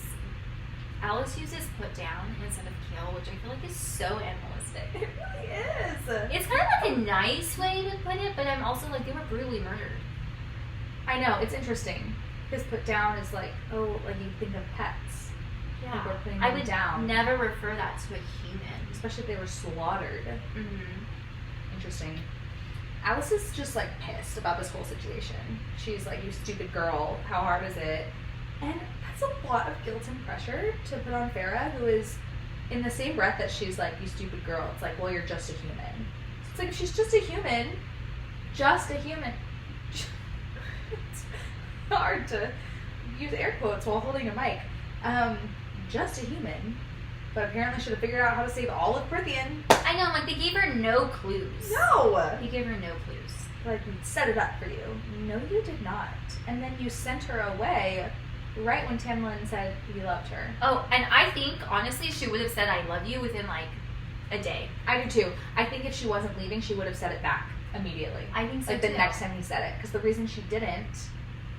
Alice uses put down instead of kill, which I feel like is so animalistic. It really is. It's kind of like a nice way to put it, but I'm also like, they were brutally murdered. I know, it's interesting. Because put down is like, oh, like you think of pets. Yeah. Like we're putting I them would down. never refer that to a human. Especially if they were slaughtered. Mm-hmm. Interesting. Alice is just like pissed about this whole situation. She's like, you stupid girl, how hard is it? And that's a lot of guilt and pressure to put on Feyre, who is in the same breath that she's like, you stupid girl. It's like, well, you're just a human. It's like, if she's just a human. It's hard to use air quotes while holding a mic. Just a human. But apparently should have figured out how to save all of Prithian. I know, like, they gave her no clues. No! They gave her no clues. Like, we set it up for you. No, you did not. And then you sent her away right when Tamlin said he loved her. Oh, and I think, honestly, she would have said I love you within, like, a day. I do too. I think if she wasn't leaving, she would have said it back immediately. I think so, like, the next time he said it. Because the reason she didn't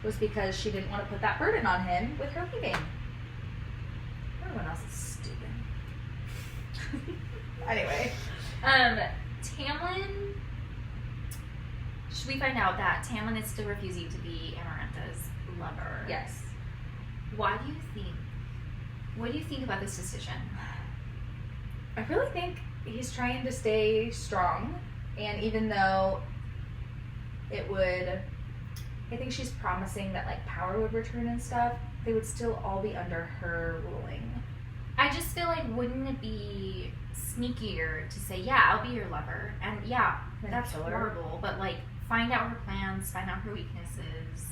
was because she didn't want to put that burden on him with her leaving. Everyone else is stupid. Anyway. Tamlin... Should we find out that Tamlin is still refusing to be Amarantha's lover? Yes. Why do you think? What do you think about this decision? I really think he's trying to stay strong, and even though it would, I think she's promising that like power would return and stuff, they would still all be under her ruling. I just feel like, wouldn't it be sneakier to say, yeah, I'll be your lover, and yeah, that's horrible, but like find out her plans, find out her weaknesses.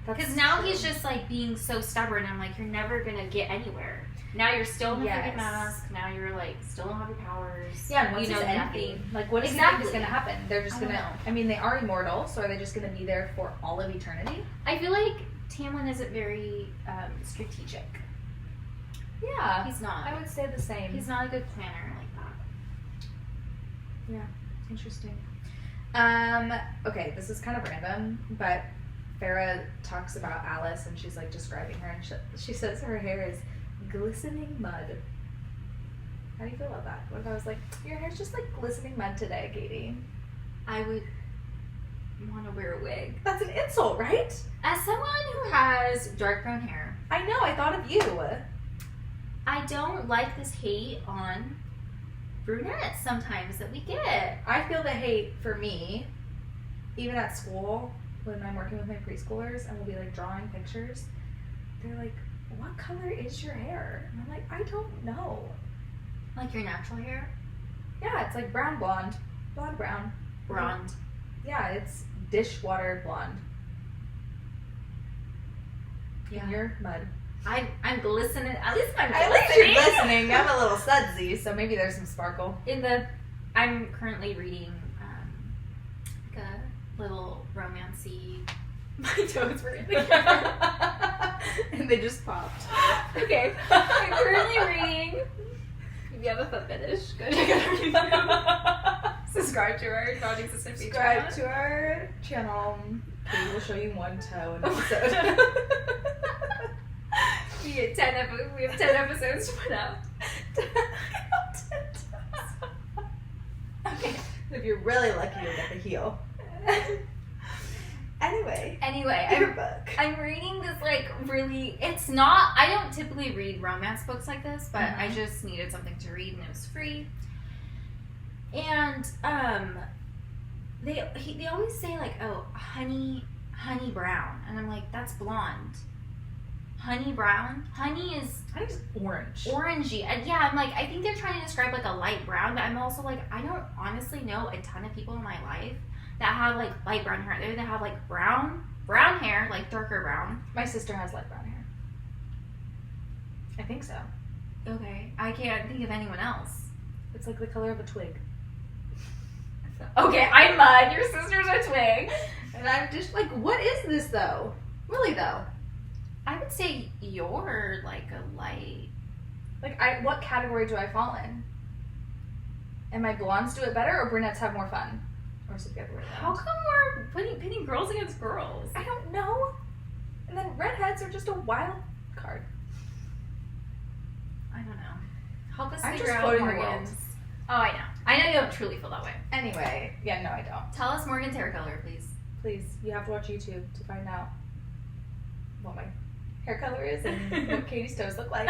Because now he's just like being so stubborn. I'm like, you're never gonna get anywhere. Now you're still in the freaking mask. Now you're like still don't have your powers. Yeah, and what's you know his nothing. ending? Like, what do you think is gonna happen? They're just gonna. I mean, they are immortal, so are they just gonna be there for all of eternity? I feel like Tamlin isn't very strategic. Yeah, he's not. I would say the same. He's not a good planner like that. Yeah, interesting. Okay, this is kind of random, but Feyre talks about Alice and she's like describing her, and she says her hair is glistening mud. How do you feel about that? What if I was like, your hair's just like glistening mud today, Katie? I would want to wear a wig. That's an insult, right? As someone who has dark brown hair, I know, I thought of you. I don't like this hate on brunettes sometimes that we get. I feel the hate for me, even at school, when I'm working with my preschoolers and we'll be like drawing pictures. They're like, what color is your hair? And I'm like, I don't know. Like your natural hair? Yeah, it's like brown blonde. Blonde brown. Blonde. Yeah, it's dishwater blonde. Yeah. And you're mud. I'm glistening. At least I'm At glistening. least you're glistening. I'm a little sudsy, so maybe there's some sparkle. I'm currently reading like a little romancy. My toes were in the camera. And they just popped. Okay. I'm currently reading. If you have a foot fetish, go check out our YouTube. Subscribe to our Drawing System feature. Subscribe to our channel. We will show you one toe in an episode. We have 10 episodes to put out. Okay. If you're really lucky, you'll get the heel. Anyway, I'm reading this like really. It's not. I don't typically read romance books like this, but I just needed something to read and it was free. And they always say like, oh, honey brown, and I'm like, that's blonde. Honey brown. Honey's orange. Orangey. And yeah, I'm like, I think they're trying to describe like a light brown, but I'm also like, I don't honestly know a ton of people in my life that have like light brown hair. They have like brown hair, like darker brown. My sister has light brown hair. I think so. Okay. I can't think of anyone else. It's like the color of a twig. Okay, I'm mud. Your sister's a twig. And I'm just like, what is this though? Really though? I would say you're like a light. Like, what category do I fall in? And my blondes do it better, or brunettes have more fun? Or is it the other way around? How come we're pitting girls against girls? I don't know. And then redheads are just a wild card. I don't know. Help us I'm figure just out quoting the world. Morgan's. Oh, I know. I know you don't truly feel that way. Anyway, yeah, no, I don't. Tell us Morgan's hair color, please. Please, you have to watch YouTube to find out what my hair color is and what Katie's toes look like.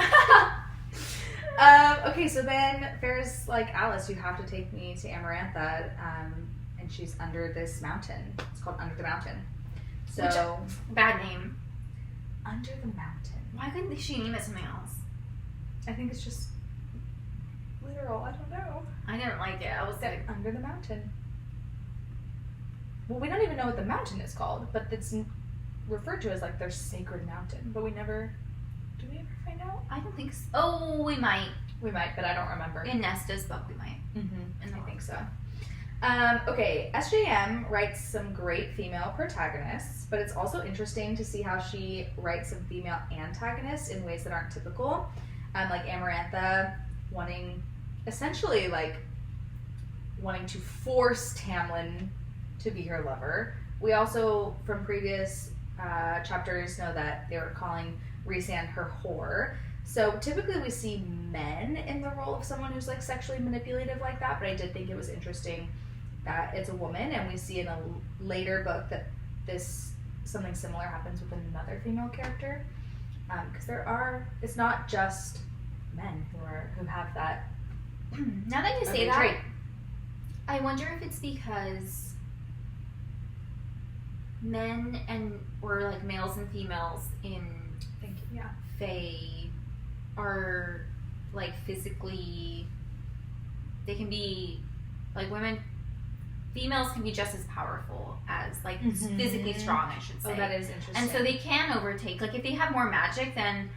Okay, so then Feyre's like, Alice, you have to take me to Amarantha, and she's under this mountain. It's called Under the Mountain. So bad name. Under the mountain. Why couldn't she name it something else? I think it's just literal. I don't know. I didn't like it. I was like, Under the mountain. Well, we don't even know what the mountain is called, but it's referred to as like their sacred mountain. But we never. Do we ever find out? I don't think so. Oh, we might. We might, but I don't remember. In Nesta's book, we might. Mm-hmm. I think so. Okay, SJM writes some great female protagonists, but it's also interesting to see how she writes some female antagonists in ways that aren't typical. Like Amarantha wanting to force Tamlin to be her lover. We also, from previous chapters, know that they were calling Rhysand her whore. So typically we see men in the role of someone who's like sexually manipulative like that, but I did think it was interesting that it's a woman, and we see in a later book that something similar happens with another female character. Because it's not just men who have that. Now that you say that, trait. I wonder if it's because men or like males and females in Fae are like physically, they can be like females can be just as powerful as like physically strong, I should say. Oh, that is interesting. And so they can overtake, like if they have more magic than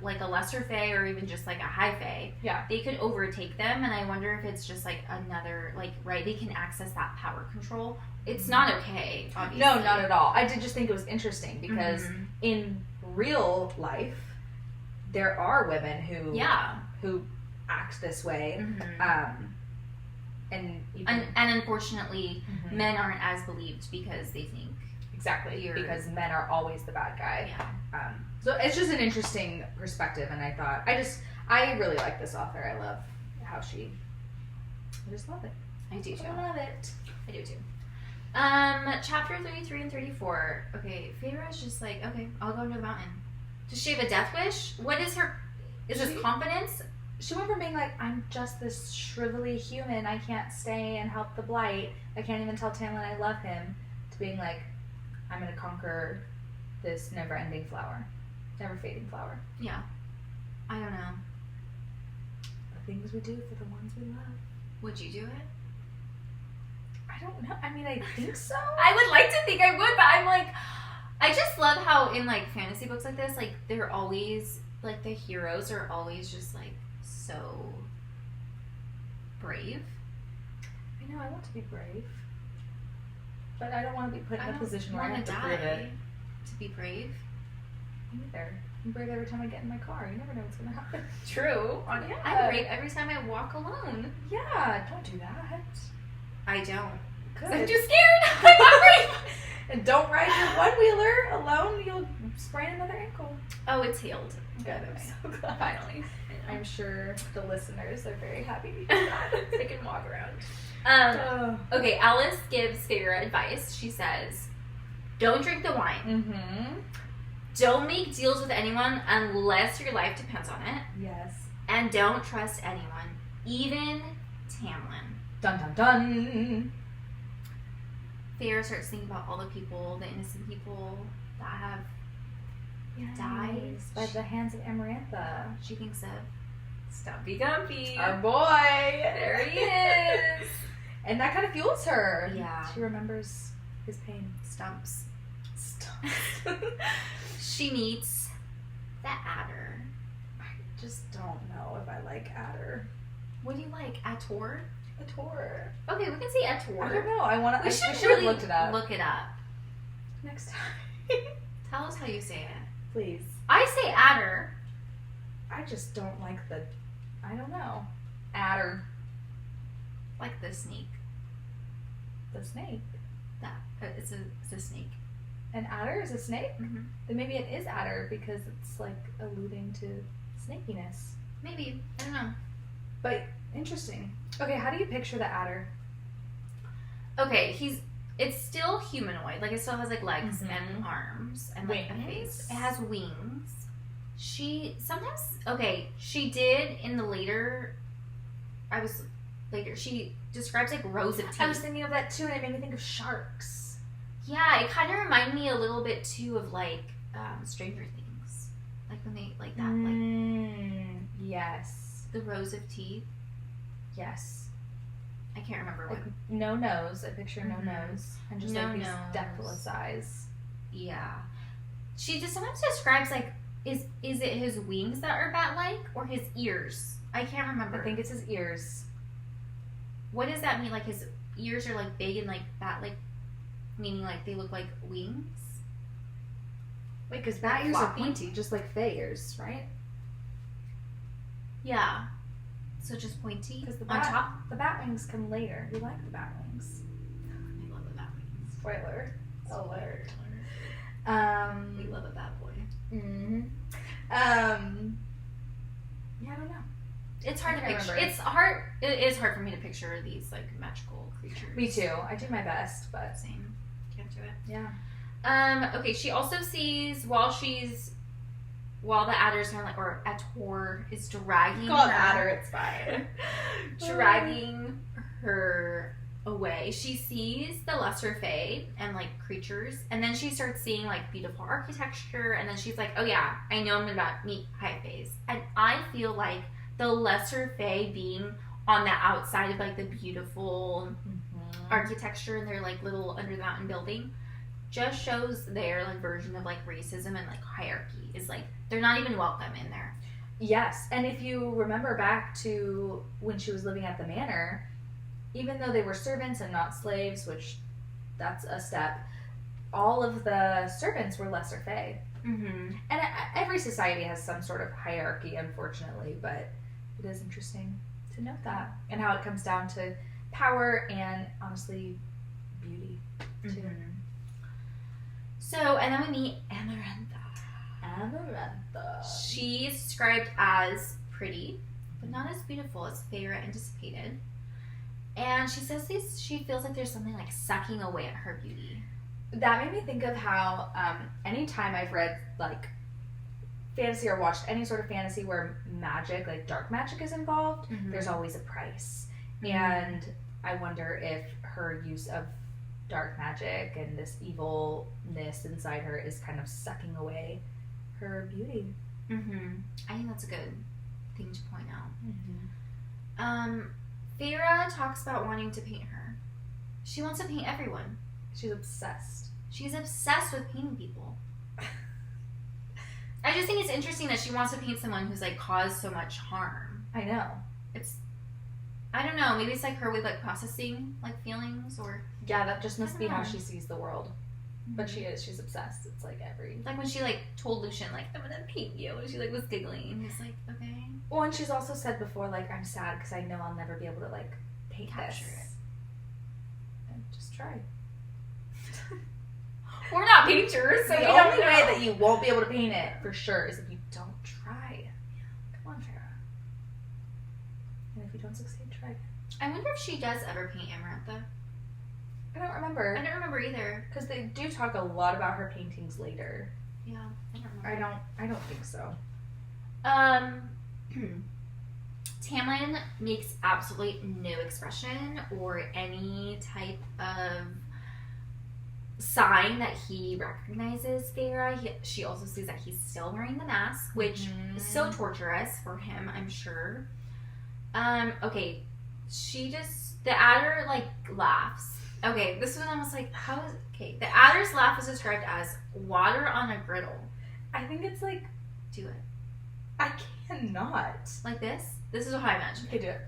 like a lesser Fae or even just like a high Fae, they could overtake them. And I wonder if it's just like another, like, right, they can access that power control. It's not okay, obviously. No, not at all. I did just think it was interesting because in real life, there are women who act this way. And unfortunately, men aren't as believed because they think because men are always the bad guy. So it's just an interesting perspective, and I thought I really like this author. I love how I just love it. I do too. I love it. I do too. Chapter 33 and 34. Okay, Feyre is just like, okay, I'll go to the mountain. Does she have a death wish? What is her? Is this confidence? She went from being like, I'm just this shrivelly human, I can't stay and help the Blight, I can't even tell Tamlin I love him, to being like, I'm gonna conquer this never-ending flower. Never-fading flower. Yeah. I don't know. The things we do for the ones we love. Would you do it? I don't know. I mean, I think so. I would like to think I would, but I'm like, I just love how in like fantasy books like this, like they're always, like the heroes are always just like so brave. I know, I want to be brave. But I don't want to be put in a position where I have to prove it. To be brave? Me neither. I'm brave every time I get in my car. You never know what's going to happen. True. Yeah. I'm brave every time I walk alone. Yeah, don't do that. I don't. Good. I'm too scared. I'm not brave. And don't ride your one-wheeler alone. You'll sprain another ankle. Oh, it's healed. Good. I'm so glad. Finally. I'm sure the listeners are very happy to hear that. They can walk around. Okay, Alice gives Feyre advice. She says, don't drink the wine. Don't make deals with anyone unless your life depends on it. Yes. And don't trust anyone, even Tamlin. Dun dun dun. Feyre starts thinking about all the people, the innocent people that have died by the hands of Amarantha. She thinks of Stumpy Gumpy. Our boy. There he is. And that kind of fuels her. Yeah. She remembers his pain. Stumps. She meets the Adder. I just don't know if I like Adder. What do you like? Ator? Ator. Okay, we can say Ator. I don't know. We should really look it up. Next time. Tell us how you say it. Please. I say Adder. I just don't like I don't know. Adder. Like the snake. The snake? It's a snake. An adder is a snake? Mm-hmm. Then maybe it is adder because it's like alluding to snakiness. Maybe. I don't know. But interesting. Okay, how do you picture the adder? Okay, it's still humanoid. Like it still has like legs and arms and like a face. It has wings. She did in the later. She describes like rows of teeth. I was thinking of that too, and it made me think of sharks. Yeah, it kind of reminded me a little bit too of like Stranger Things. Like when they, like that, like... Yes. The rows of teeth. Yes. I can't remember Like, what. no nose. I picture no nose. And just No like these nose. depthless eyes. Yeah. She just sometimes describes, like, is it his wings that are bat-like or his ears? I can't remember. I think it's his ears. What does that mean? Like, his ears are, like, big and, like, bat-like, meaning, like, they look like wings? Wait, because bat ears are Floppy? pointy, just like Fey ears, right? Yeah. So just pointy? Because the on top? the bat wings come later. We like the bat wings. I love a bat wings. Spoiler alert. We love a bad boy. Mm-hmm. Yeah, I don't know. It's hard I to can't picture. remember. It's hard. It is hard for me to picture these, like, magical creatures. Me too. I do my best, but Same. Can't do it. yeah. Okay, she also sees while the adder's kind of like, or Ator is dragging Call her. it adder, it's fine. Dragging her away. She sees the lesser fae and, like, creatures, and then she starts seeing, like, beautiful architecture, and then she's like, oh yeah, I know I'm about to meet high faes. And I feel like the lesser fae being on the outside of, like, the beautiful architecture in their, like, little under the mountain building just shows their, like, version of, like, racism and, like, hierarchy. Is like, they're not even welcome in there. Yes, and if you remember back to when she was living at the manor, even though they were servants and not slaves, which that's a step, all of the servants were lesser fae. Mm-hmm. And every society has some sort of hierarchy, unfortunately, but it is interesting to note that and how it comes down to power and, honestly, beauty, too. Mm-hmm. So, and then we meet Amarantha. She's described as pretty, but not as beautiful as Feyre anticipated. And she says she feels like there's something, like, sucking away at her beauty. That made me think of how anytime I've read, like, fantasy or watched any sort of fantasy where magic, like dark magic, is involved, there's always a price. Mm-hmm. And I wonder if her use of dark magic and this evilness inside her is kind of sucking away her beauty. Mm-hmm. I think that's a good thing to point out. Feyre talks about wanting to paint her. She wants to paint everyone. She's obsessed. She's obsessed with painting people. I just think it's interesting that she wants to paint someone who's, like, caused so much harm. I know. I don't know, maybe it's, like, her way of, like, processing, like, feelings, or... Yeah, that just must be how know. she sees the world. But she's obsessed. It's like every... Like when she, like, told Lucian, like, I'm gonna paint you, and she, like, was giggling, and he's like, okay. Well, and she's also said before, like, I'm sad because I know I'll never be able to, like, paint Capture this. And just try. We're not painters, so The you only don't know. way that you won't be able to paint it, for sure, is if you don't try. Come on, Feyre. And if you don't succeed, try again. I wonder if she does ever paint Amarantha. I don't remember. I don't remember either. Because they do talk a lot about her paintings later. Yeah, I don't remember. I don't think so. Tamlin makes absolutely no expression or any type of sign that he recognizes Feyre. She also sees that he's still wearing the mask, which is so torturous for him, I'm sure. Okay, the adder, like, laughs. Okay, this one I was like, okay, the adder's laugh is described as water on a griddle. I think it's like, Do it. I cannot. Like this? This is how I imagine Okay, it. do it.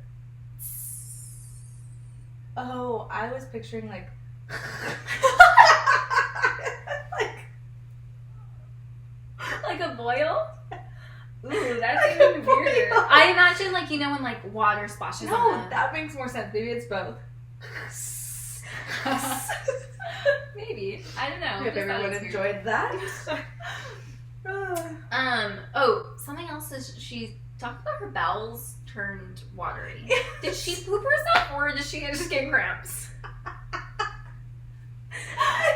Oh, I was picturing like, Like a boil? ooh, that's Like even a weirder. boil. I imagine, like, you know, when, like, water splashes No, on the... that makes more sense. Maybe it's both. Maybe. I don't know. Hope Just thought everyone it was weird. enjoyed that. Something else is she talked about her bowels turned watery. Did she poop herself or did she just get cramps? I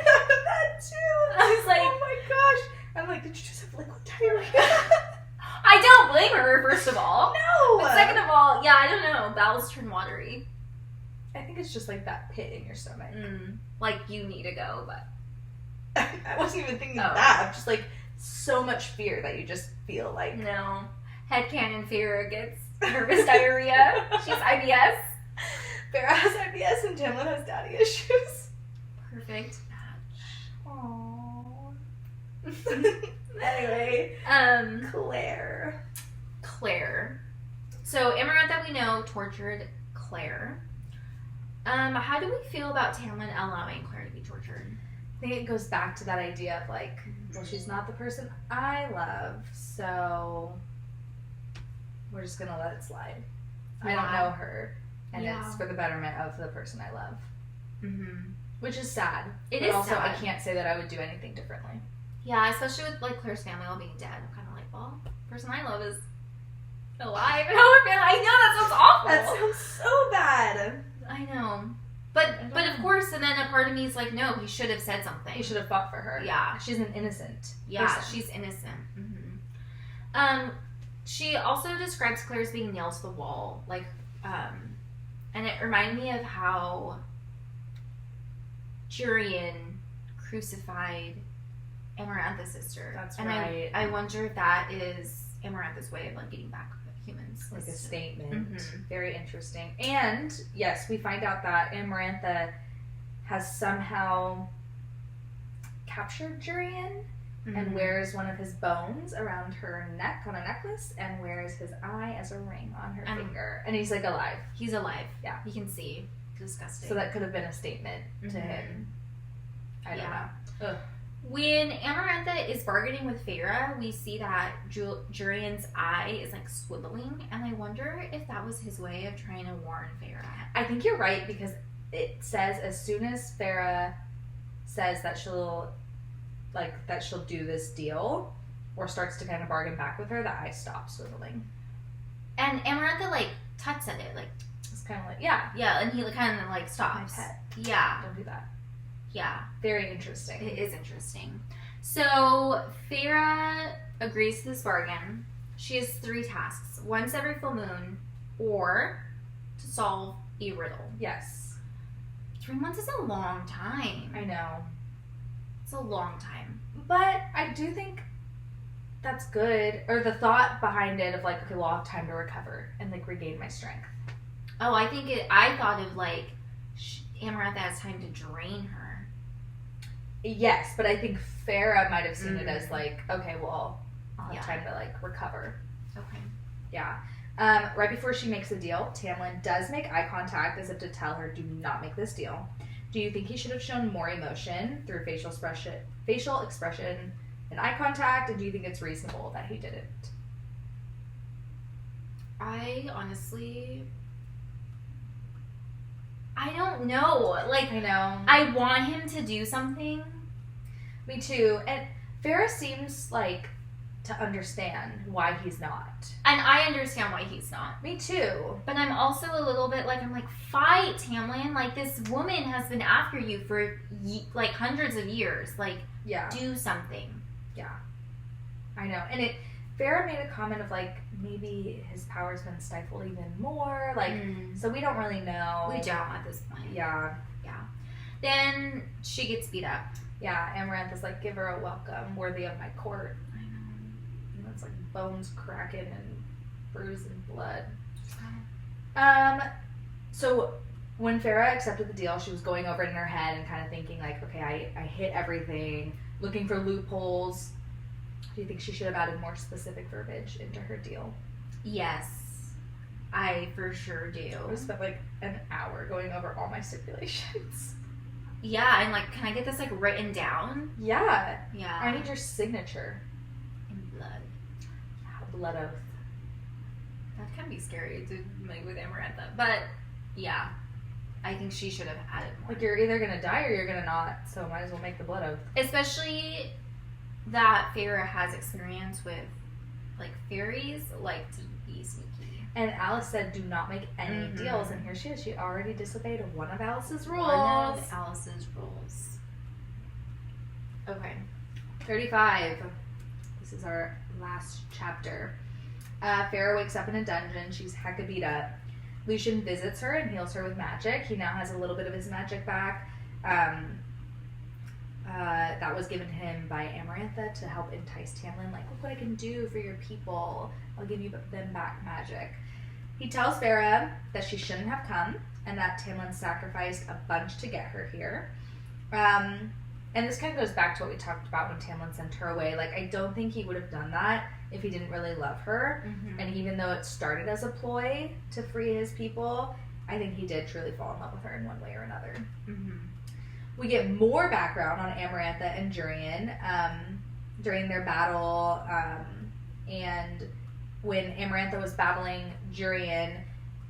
thought of that too. I was like, oh my gosh. I'm like, did you just have liquid diarrhea? I don't blame her, first of all. No. But second of all, yeah, I don't know. Bowels turn watery. I think it's just like that pit in your stomach. Like, you need to go, but... I wasn't even thinking Oh. of that. I'm just like so much fear that you just feel like. No. Headcanon Feyre gets nervous diarrhea. She has IBS. Feyre has IBS and Tamlin has daddy issues. Perfect. Aww. Anyway, Claire. So Amarantha, we know, tortured Claire. How do we feel about Tamlin allowing Claire to be tortured? I think it goes back to that idea of like, well, she's not the person I love, so we're just gonna let it slide. I don't know her, and it's for the betterment of the person I love. Mm-hmm. Which is sad. It but is also, sad. I can't say that I would do anything differently. Yeah, especially with like Claire's family all being dead. I'm kind of like, well, the person I love is alive. I know that sounds awful. That sounds so bad. I know. But of course, and then a part of me is like, no, he should have said something. He should have fought for her. Yeah. She's an innocent Yeah, person. she's innocent. Mm-hmm. She also describes Claire as being nailed to the wall. Like, and it reminded me of how Jurian crucified Amarantha's sister. That's and right. I wonder if that is Amarantha's way of like getting back with humans. Like a statement. Mm-hmm. Very interesting. And yes, we find out that Amarantha has somehow captured Jurian and wears one of his bones around her neck on a necklace and wears his eye as a ring on her finger. And he's like alive. He's alive. Yeah. You can see. Disgusting. So that could have been a statement to him. I don't know. Ugh. When Amarantha is bargaining with Feyre, we see that Jurian's eye is like swiveling, and I wonder if that was his way of trying to warn Feyre. I think you're right, because it says as soon as Feyre says that she'll do this deal or starts to kind of bargain back with her, the eye stops swiveling. And Amarantha like tucks at it, like it's kind of like yeah, and he kind of like stops. My pet. Yeah, Don't do that. Yeah, very interesting. It is interesting. So Feyre agrees to this bargain. She has 3 tasks: once every full moon, or to solve a riddle. Yes. 3 months is a long time. I know. It's a long time. But I do think that's good. Or the thought behind it of like, okay, well, I'll have time to recover and like regain my strength. Oh, I thought of like Amarantha has time to drain her. Yes, but I think Feyre might have seen it as like, okay, well, I'll have time to like recover. Okay. Yeah. Right before she makes the deal, Tamlin does make eye contact as if to tell her, do not make this deal. Do you think he should have shown more emotion through facial expression and eye contact, and do you think it's reasonable that he didn't? I honestly, I don't know. Like, I know. I want him to do something. Me too. And Feyre seems like to understand why he's not. And I understand why he's not. Me too. But I'm also a little bit like, I'm like, fight, Tamlin. Like, this woman has been after you for like hundreds of years. Like, yeah, do something. Yeah. I know. And Feyre made a comment of like, maybe his power's been stifled even more. Like, so we don't really know. We don't at this point. Yeah. Yeah. Then she gets beat up. Yeah, Amarantha's like, give her a welcome worthy of my court. I know. And it's like bones cracking and bruising blood. So when Feyre accepted the deal, she was going over it in her head and kind of thinking like, okay, I hit everything, looking for loopholes. Do you think she should have added more specific verbiage into her deal? Yes, I for sure do. I spent like an hour going over all my stipulations. Yeah, and like, can I get this like written down? Yeah. Yeah. I need your signature. In blood. Yeah, blood oath. That can be scary to make with Amarantha, but yeah, I think she should have added more. Like, you're either gonna die or you're gonna not, so might as well make the blood oath. Especially that Feyre has experience with like fairies like to be sneaky. And Alice said, do not make any deals. And here she is. She already disobeyed one of Alice's rules. One of Alice's rules. Okay. 35. This is our last chapter. Feyre wakes up in a dungeon. She's hecka beat up. Lucian visits her and heals her with magic. He now has a little bit of his magic back. that was given him by Amarantha to help entice Tamlin. Like, look what I can do for your people. I'll give you them back magic. He tells Feyre that she shouldn't have come and that Tamlin sacrificed a bunch to get her here. And this kind of goes back to what we talked about when Tamlin sent her away. Like, I don't think he would have done that if he didn't really love her. Mm-hmm. And even though it started as a ploy to free his people, I think he did truly fall in love with her in one way or another. Mm-hmm. We get more background on Amarantha and Jurian during their battle. And when Amarantha was battling Jurian,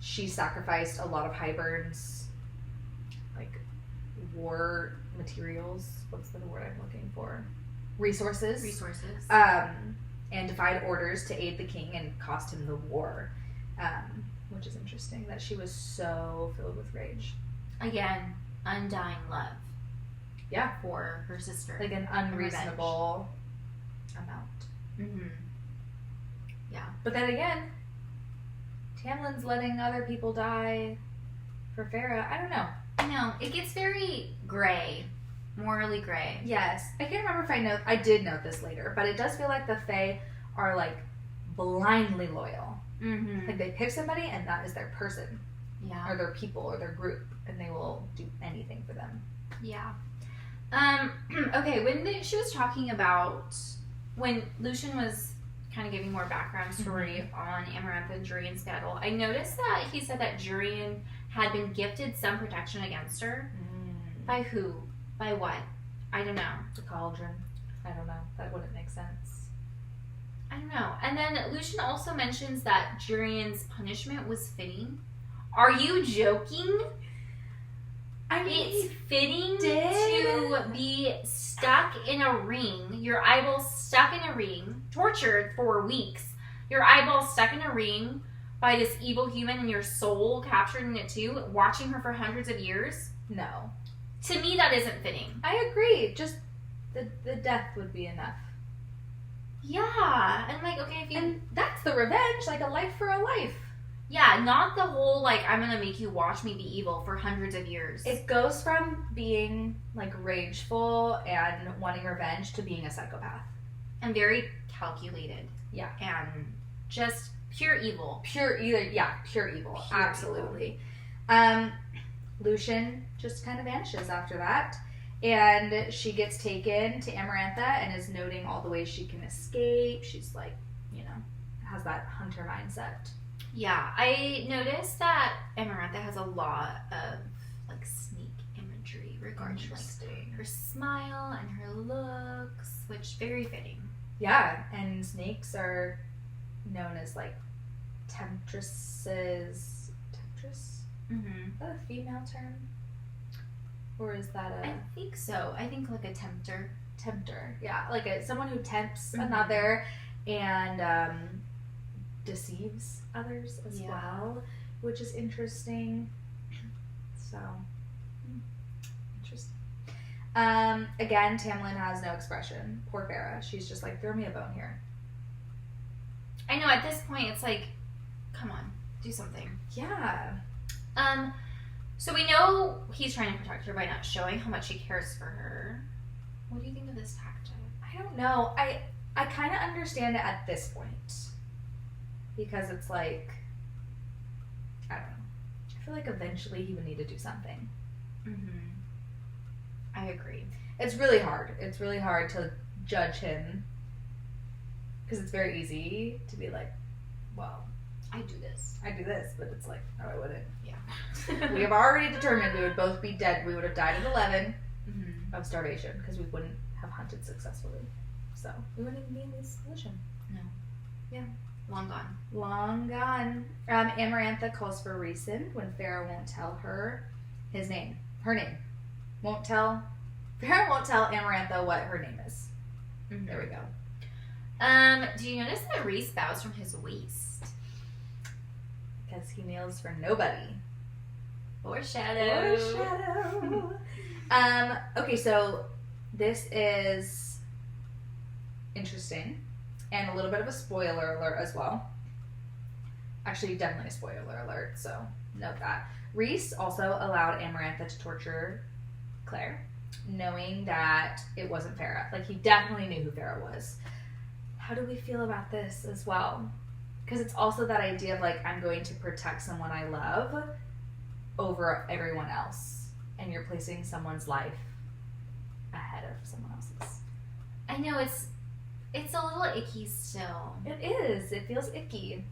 she sacrificed a lot of Hybern's, like, war materials. What's the word I'm looking for? Resources. And defied orders to aid the king and cost him the war. Which is interesting that she was so filled with rage. Again, undying love. Yeah. For her sister. Like an unreasonable amount. Mm-hmm. Yeah. But then again, Tamlin's letting other people die for Feyre. I don't know. I know. It gets very gray. Morally gray. Yes. I can't remember if I did note this later, but it does feel like the Fae are, like, blindly loyal. Mm-hmm. Like, they pick somebody and that is their person. Yeah. Or their people or their group. And they will do anything for them. Yeah. Okay, when she was talking about when Lucian was kind of giving more background story on Amarantha and Jurian's battle, I noticed that he said that Jurian had been gifted some protection against her. By who? By what? I don't know. The cauldron. I don't know. That wouldn't make sense. I don't know. And then Lucian also mentions that Jurian's punishment was fitting. Are you joking? I mean, it's fitting to be stuck in a ring, your eyeballs stuck in a ring, tortured for weeks, your eyeballs stuck in a ring by this evil human and your soul captured in it too, watching her for hundreds of years? No. To me, that isn't fitting. I agree. Just the death would be enough. Yeah. And like, okay, if you... And that's the revenge, like a life for a life. Yeah, not the whole, like, I'm gonna make you watch me be evil for hundreds of years. It goes from being, like, rageful and wanting revenge to being a psychopath. And very calculated. Yeah. And just pure evil. Pure evil. Absolutely. Lucian just kind of vanishes after that. And she gets taken to Amarantha and is noting all the ways she can escape. She's, like, you know, has that hunter mindset. Yeah, I noticed that Amarantha has a lot of, like, sneak imagery regarding, like, her smile and her looks, which very fitting. Yeah, and snakes are known as, like, temptresses. Temptress? Mm-hmm. Is that a female term? Or is that a... I think so. I think, like, a tempter. Tempter, yeah. Like someone who tempts Mm-hmm. another and deceives others as well, which is interesting. So, interesting. Again, Tamlin has no expression. Poor Feyre. She's just like, throw me a bone here. I know, at this point, it's like, come on, do something. Yeah. So we know he's trying to protect her by not showing how much he cares for her. What do you think of this tactic? I don't know. I kind of understand it at this point. Because it's like, I don't know. I feel like eventually he would need to do something. Mm-hmm. I agree. It's really hard. It's really hard to judge him. Because it's very easy to be like, well, I do this. But it's like, no, I wouldn't. Yeah. We have already determined we would both be dead. We would have died at 11 Mm-hmm. of starvation because we wouldn't have hunted successfully. So we wouldn't even be in this position. No. Yeah. Long gone. Long gone. Amarantha calls for Rhysand when Feyre won't tell her his name. Her name. Feyre won't tell Amarantha what her name is. Mm-hmm. There we go. Do you notice that Rhys bows from his waist? Because he kneels for nobody. Foreshadow. Okay, so this is interesting and a little bit of a spoiler alert as well. Actually, definitely a spoiler alert, so note that. Rhys also allowed Amarantha to torture Claire knowing that it wasn't Feyre. Like, he definitely knew who Feyre was. How do we feel about this as well? Because it's also that idea of, like, I'm going to protect someone I love over everyone else. And you're placing someone's life ahead of someone else's. I know, it's a little icky still. It is. It feels icky.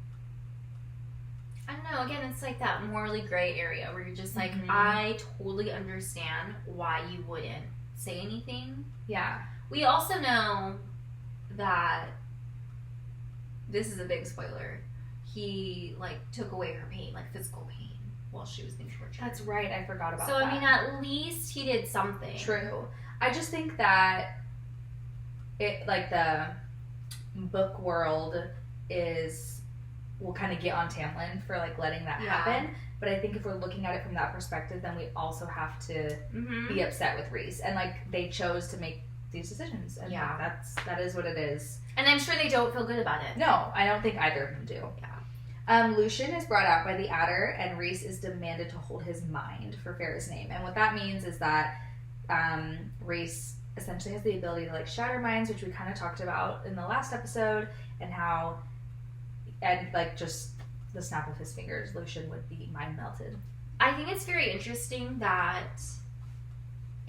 I don't know. Again, it's like that morally gray area where you're just like, Mhm. I totally understand why you wouldn't say anything. Yeah. We also know that this is a big spoiler. He like took away her pain, like physical pain, while she was being tortured. That's right. I forgot about so that. I mean, at least he did something. True. I just think that it, like, the book world will kind of get on Tamlin for, like, letting that happen. But I think if we're looking at it from that perspective, then we also have to be upset with Rhys. And, like, they chose to make these decisions. And that is what it is. And I'm sure they don't feel good about it. No, I don't think either of them do. Yeah. Lucian is brought out by the Adder, and Rhys is demanded to hold his mind for Feyre's name. And what that means is that Rhys essentially has the ability to, like, shatter minds, which we kind of talked about in the last episode, and how, and, like, just the snap of his fingers, Lucian would be mind melted. I think it's very interesting that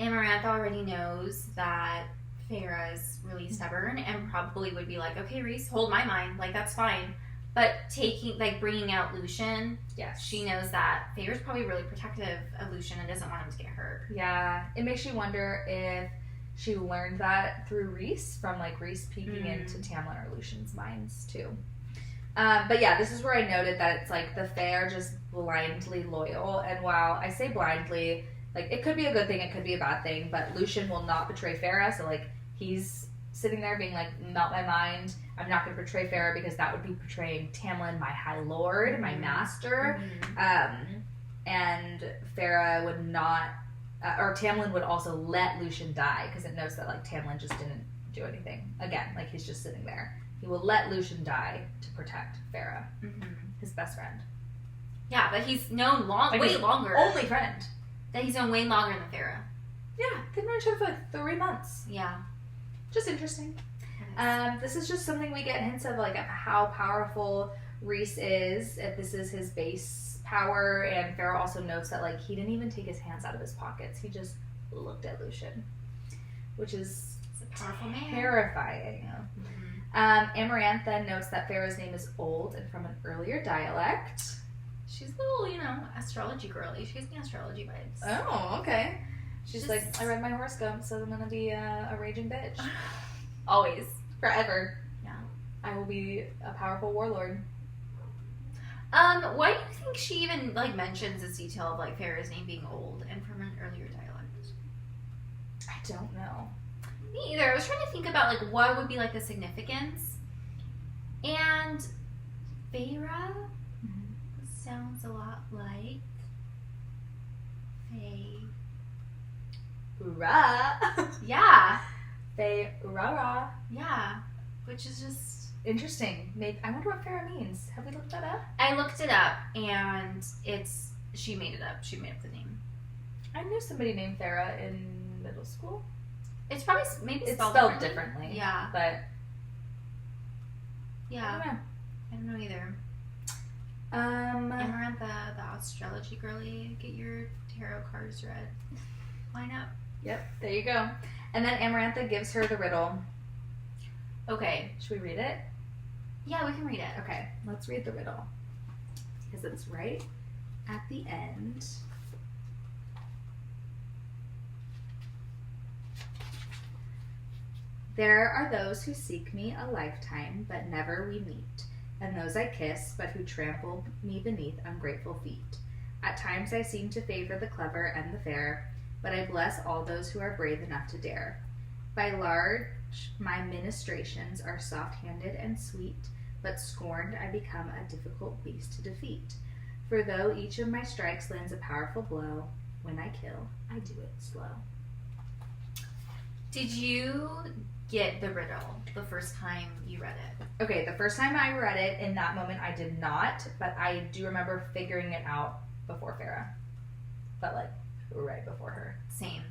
Amaranth already knows that Feyre is really stubborn and probably would be like, okay, Rhys, hold my mind, like, that's fine. But bringing out Lucian, Yes. she knows that Feyre's probably really protective of Lucian and doesn't want him to get hurt. Yeah, it makes you wonder if she learned that through Rhys, from, like, Rhys peeking into Tamlin or Lucian's minds, too. But yeah, this is where I noted that it's like the Fae are just blindly loyal. And while I say blindly, like, it could be a good thing, it could be a bad thing, but Lucian will not betray Feyre. So, like, he's sitting there being like, melt my mind. I'm not going to betray Feyre because that would be betraying Tamlin, my high lord, my master. And Feyre would not, or Tamlin would also let Lucian die because it knows that, like, Tamlin just didn't do anything. Again, like, he's just sitting there. He will let Lucian die to protect Feyre, his best friend. Yeah, but he's known way longer. Only friend. That he's known way longer than Feyre. Yeah, they've known each other for like 3 months. Yeah. Just interesting. This is just something we get hints of, like, of how powerful Rhys is, if this is his base power, and Feyre also notes that, like, he didn't even take his hands out of his pockets. He just looked at Lucian, which is a powerful man. Terrifying. Amaranth then notes that Feyre's name is old and from an earlier dialect. She's a little, astrology girly. She gives me astrology vibes. Oh, okay. She's like, I read my horoscope, so I'm gonna be a raging bitch. Always. Forever. Yeah. I will be a powerful warlord. Why do you think she even, like, mentions this detail of, like, Feyre's name being old and from an earlier dialect? I don't know. Me either. I was trying to think about, like, what would be, like, the significance. And Feyre sounds a lot like Faye. Ra. Yeah. Faye Ra. Yeah. Which is just interesting. I wonder what Feyre means. Have we looked that up? I looked it up, and she made it up. She made up the name. I knew somebody named Feyre in middle school. It's probably maybe it's spelled differently. Yeah. But yeah. I don't know either. Amaranth, the astrology girly, get your tarot cards read. Line up. Yep, there you go. And then Amarantha gives her the riddle. Okay. Should we read it? Yeah, we can read it. Okay, let's read the riddle. Because it's right at the end. There are those who seek me a lifetime, but never we meet, and those I kiss, but who trample me beneath ungrateful feet. At times I seem to favor the clever and the fair, but I bless all those who are brave enough to dare. By large, my ministrations are soft-handed and sweet, but scorned I become a difficult beast to defeat. For though each of my strikes lands a powerful blow, when I kill, I do it slow. Did you get the riddle the first time you read it? Okay, the first time I read it, in that moment I did not, but I do remember figuring it out before Feyre. But, like, right before her. Same.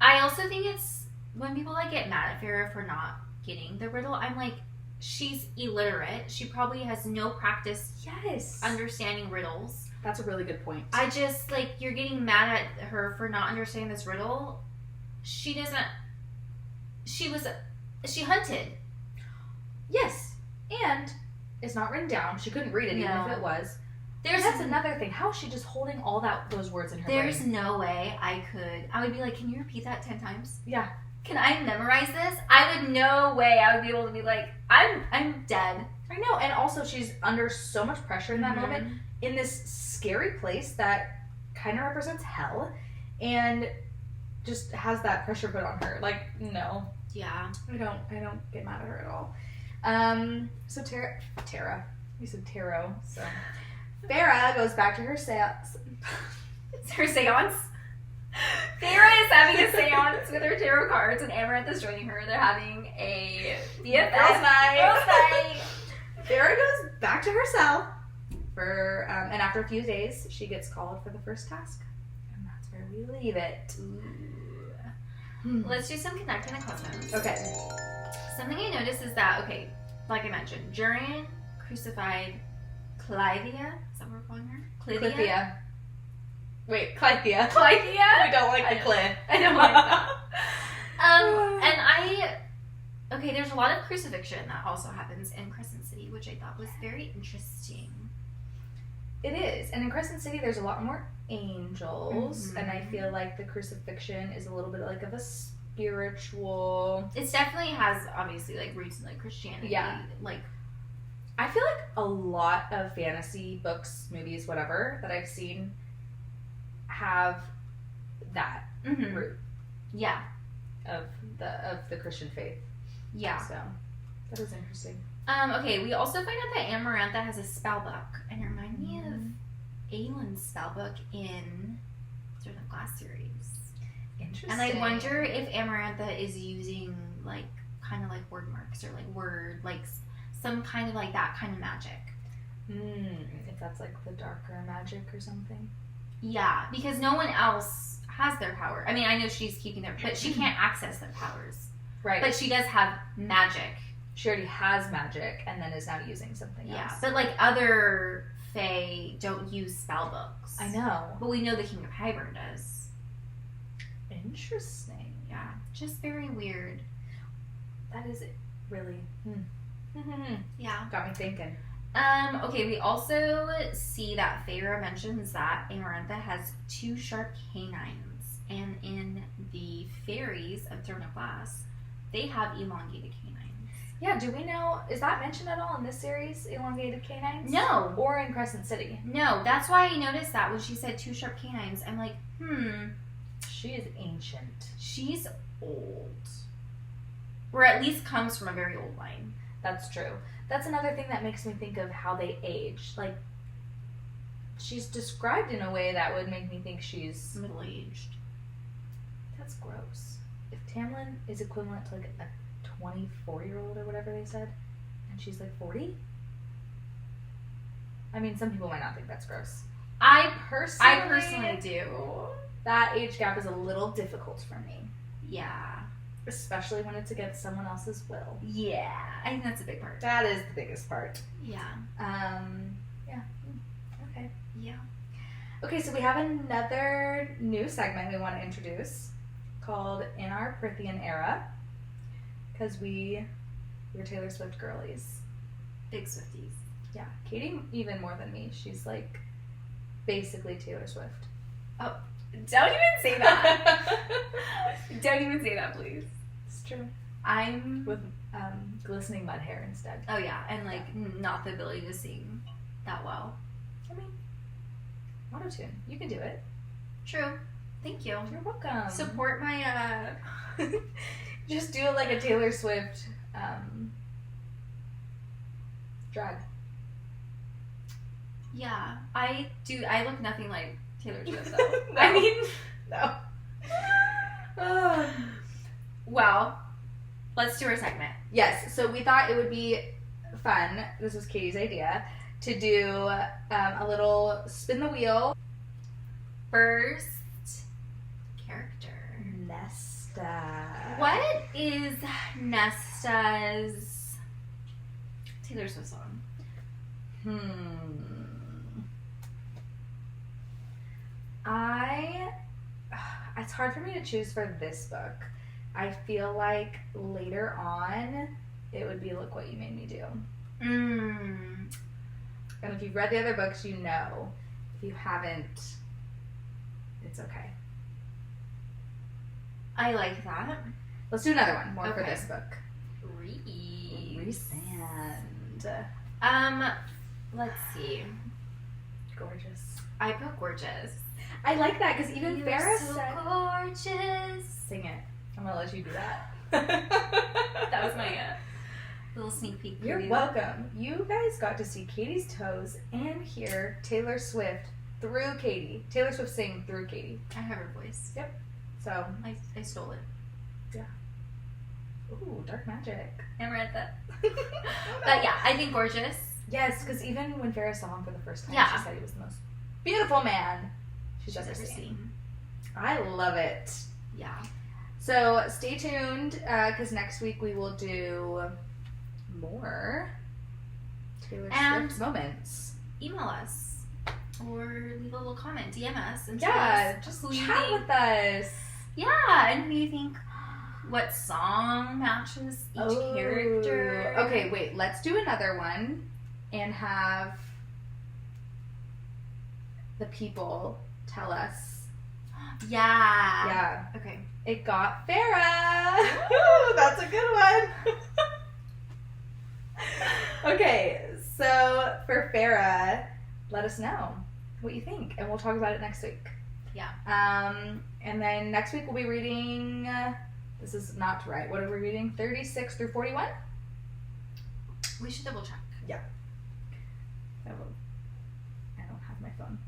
I also think it's when people like get mad at Feyre for not getting the riddle. I'm like, she's illiterate. She probably has no practice Yes. understanding riddles. That's a really good point. I just like you're getting mad at her for not understanding this riddle. She doesn't. She hunted. Yes, and it's not written down. She couldn't read it even if it was. That's another thing. How is she just holding all those words in her brain? There's no way I could. I would be like, can you repeat that 10 times? Yeah. Can I memorize this? I would. No way. I would be able to be like, I'm dead. I know, and also she's under so much pressure in that moment in this scary place that kind of represents hell, and just has that pressure put on her. Like, no. Yeah. I don't get mad at her at all. So Tara. You said tarot, so Feyre goes back to her seance. It's her seance. Feyre is having a seance with her tarot cards, and Amaranth is joining her. They're having a BFF Girls' night. Girls' night. Feyre goes back to her cell for, and after a few days, she gets called for the first task, and that's where we leave it. Let's do some connecting the cosmos. Okay. Something I noticed is that, okay, like I mentioned, Jurian crucified Clivia. Is that what we're calling her? Clithia. Wait, Clithia. Clithia? We don't like the Clith. I don't like that. Okay, there's a lot of crucifixion that also happens in Crescent City, which I thought was very interesting. It is. And in Crescent City, there's a lot more angels, and I feel like the crucifixion is a little bit like of a spiritual. It definitely has, obviously, like, roots in, like, Christianity. Yeah. Like, I feel like a lot of fantasy books, movies, whatever, that I've seen have that root. Yeah. Of the Christian faith. Yeah. So that is interesting. Okay, we also find out that Amarantha has a spell book, and it reminded me of Aelin's spell book in Sword of Glass series. Interesting. And I wonder if Amarantha is using like kind of like word marks or like some kind of like that kind of magic. If that's like the darker magic or something. Yeah, because no one else has their power. I mean, I know she's keeping their, but she can't access their powers. Right. But she does have magic. She already has magic and then is now using something else. Yeah, but like other Fae don't use spell books. I know. But we know the King of Hybern does. Interesting. Yeah, just very weird. That is really. Yeah. Got me thinking. Okay, we also see that Feyre mentions that Amarantha has 2 sharp canines, and in the fairies of Throne of Glass, they have elongated canines. Yeah, do we know, is that mentioned at all in this series, elongated canines? No. Or in Crescent City? No, that's why I noticed that when she said 2 sharp canines. I'm like, She is ancient. she's old. Or at least comes from a very old line. That's true. That's another thing that makes me think of how they age. Like, she's described in a way that would make me think she's Middle-aged. That's gross. If Tamlin is equivalent to like a 24-year-old or whatever they said, and she's like 40? I mean, some people might not think that's gross. I Personally, personally do. That age gap is a little difficult for me. Yeah. Especially when it's against someone else's will. Yeah. I think that's a big part. That is the biggest part. Yeah. Yeah. Okay. Yeah. Okay, so we have another new segment we want to introduce called In Our Prithian Era, because we're Taylor Swift girlies. Big Swifties. Yeah, Katie even more than me. She's like basically Taylor Swift. Oh, don't even say that. Don't even say that, please. It's true. I'm With glistening mud hair instead. Oh yeah, and like not the ability to sing that well. I mean, auto-tune. You can do it. True. Thank you. You're welcome. Support my Just do it like a Taylor Swift drag. Yeah, I do. I look nothing like Taylor Swift though. No. I mean, No. well, let's do our segment. Yes, so we thought it would be fun, this was Katie's idea, to do a little spin the wheel. First character. Nesta. What is Nesta's Taylor Swift song? It's hard for me to choose for this book. I feel like later on it would be Look What You Made Me Do. And if you've read the other books, you know. If you haven't, it's okay. I like that. Let's do another one more for Okay. this book. Resand. Let's see. Gorgeous. I put gorgeous. I like that because even You're Feyre so said, gorgeous. "Sing it." I'm gonna let you do that. That was my little sneak peek. You're preview. welcome. You guys got to see Katie's toes and hear Taylor Swift through Katie. Taylor Swift sing through Katie. I have her voice. Yep. So, I stole it. ooh, dark magic. I read that. But yeah, I think gorgeous. Yes, because even when Feyre saw him for the first time, Yeah. she said he was the most beautiful man she's ever seen. I love it. Yeah. So stay tuned because next week we will do more Taylor And- Swift moments. Email us or leave a little comment, DM us, and Yeah, tell us just who you chat think. with us. Yeah, and who you think, what song matches each character. Okay, wait. Let's do another one and have the people tell us. Yeah. Yeah, Okay. it got Feyre. Ooh, that's a good one. Okay, so for Feyre, let us know what you think, and we'll talk about it next week. Yeah. And then next week we'll be reading. This is not right. What are we reading? 36 through 41. We should double check. I don't have my phone.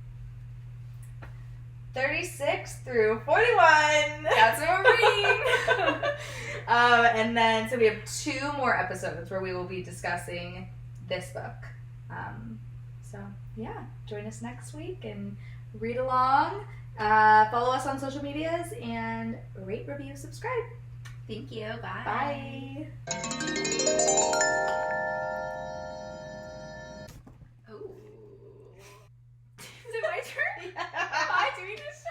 36 through 41. That's what we're reading. And then, so we have 2 more episodes where we will be discussing this book. So, yeah, join us next week and read along. Follow us on social medias and rate, review, subscribe. Thank you. Bye. Bye. Oh. Is it my turn? Am I doing this?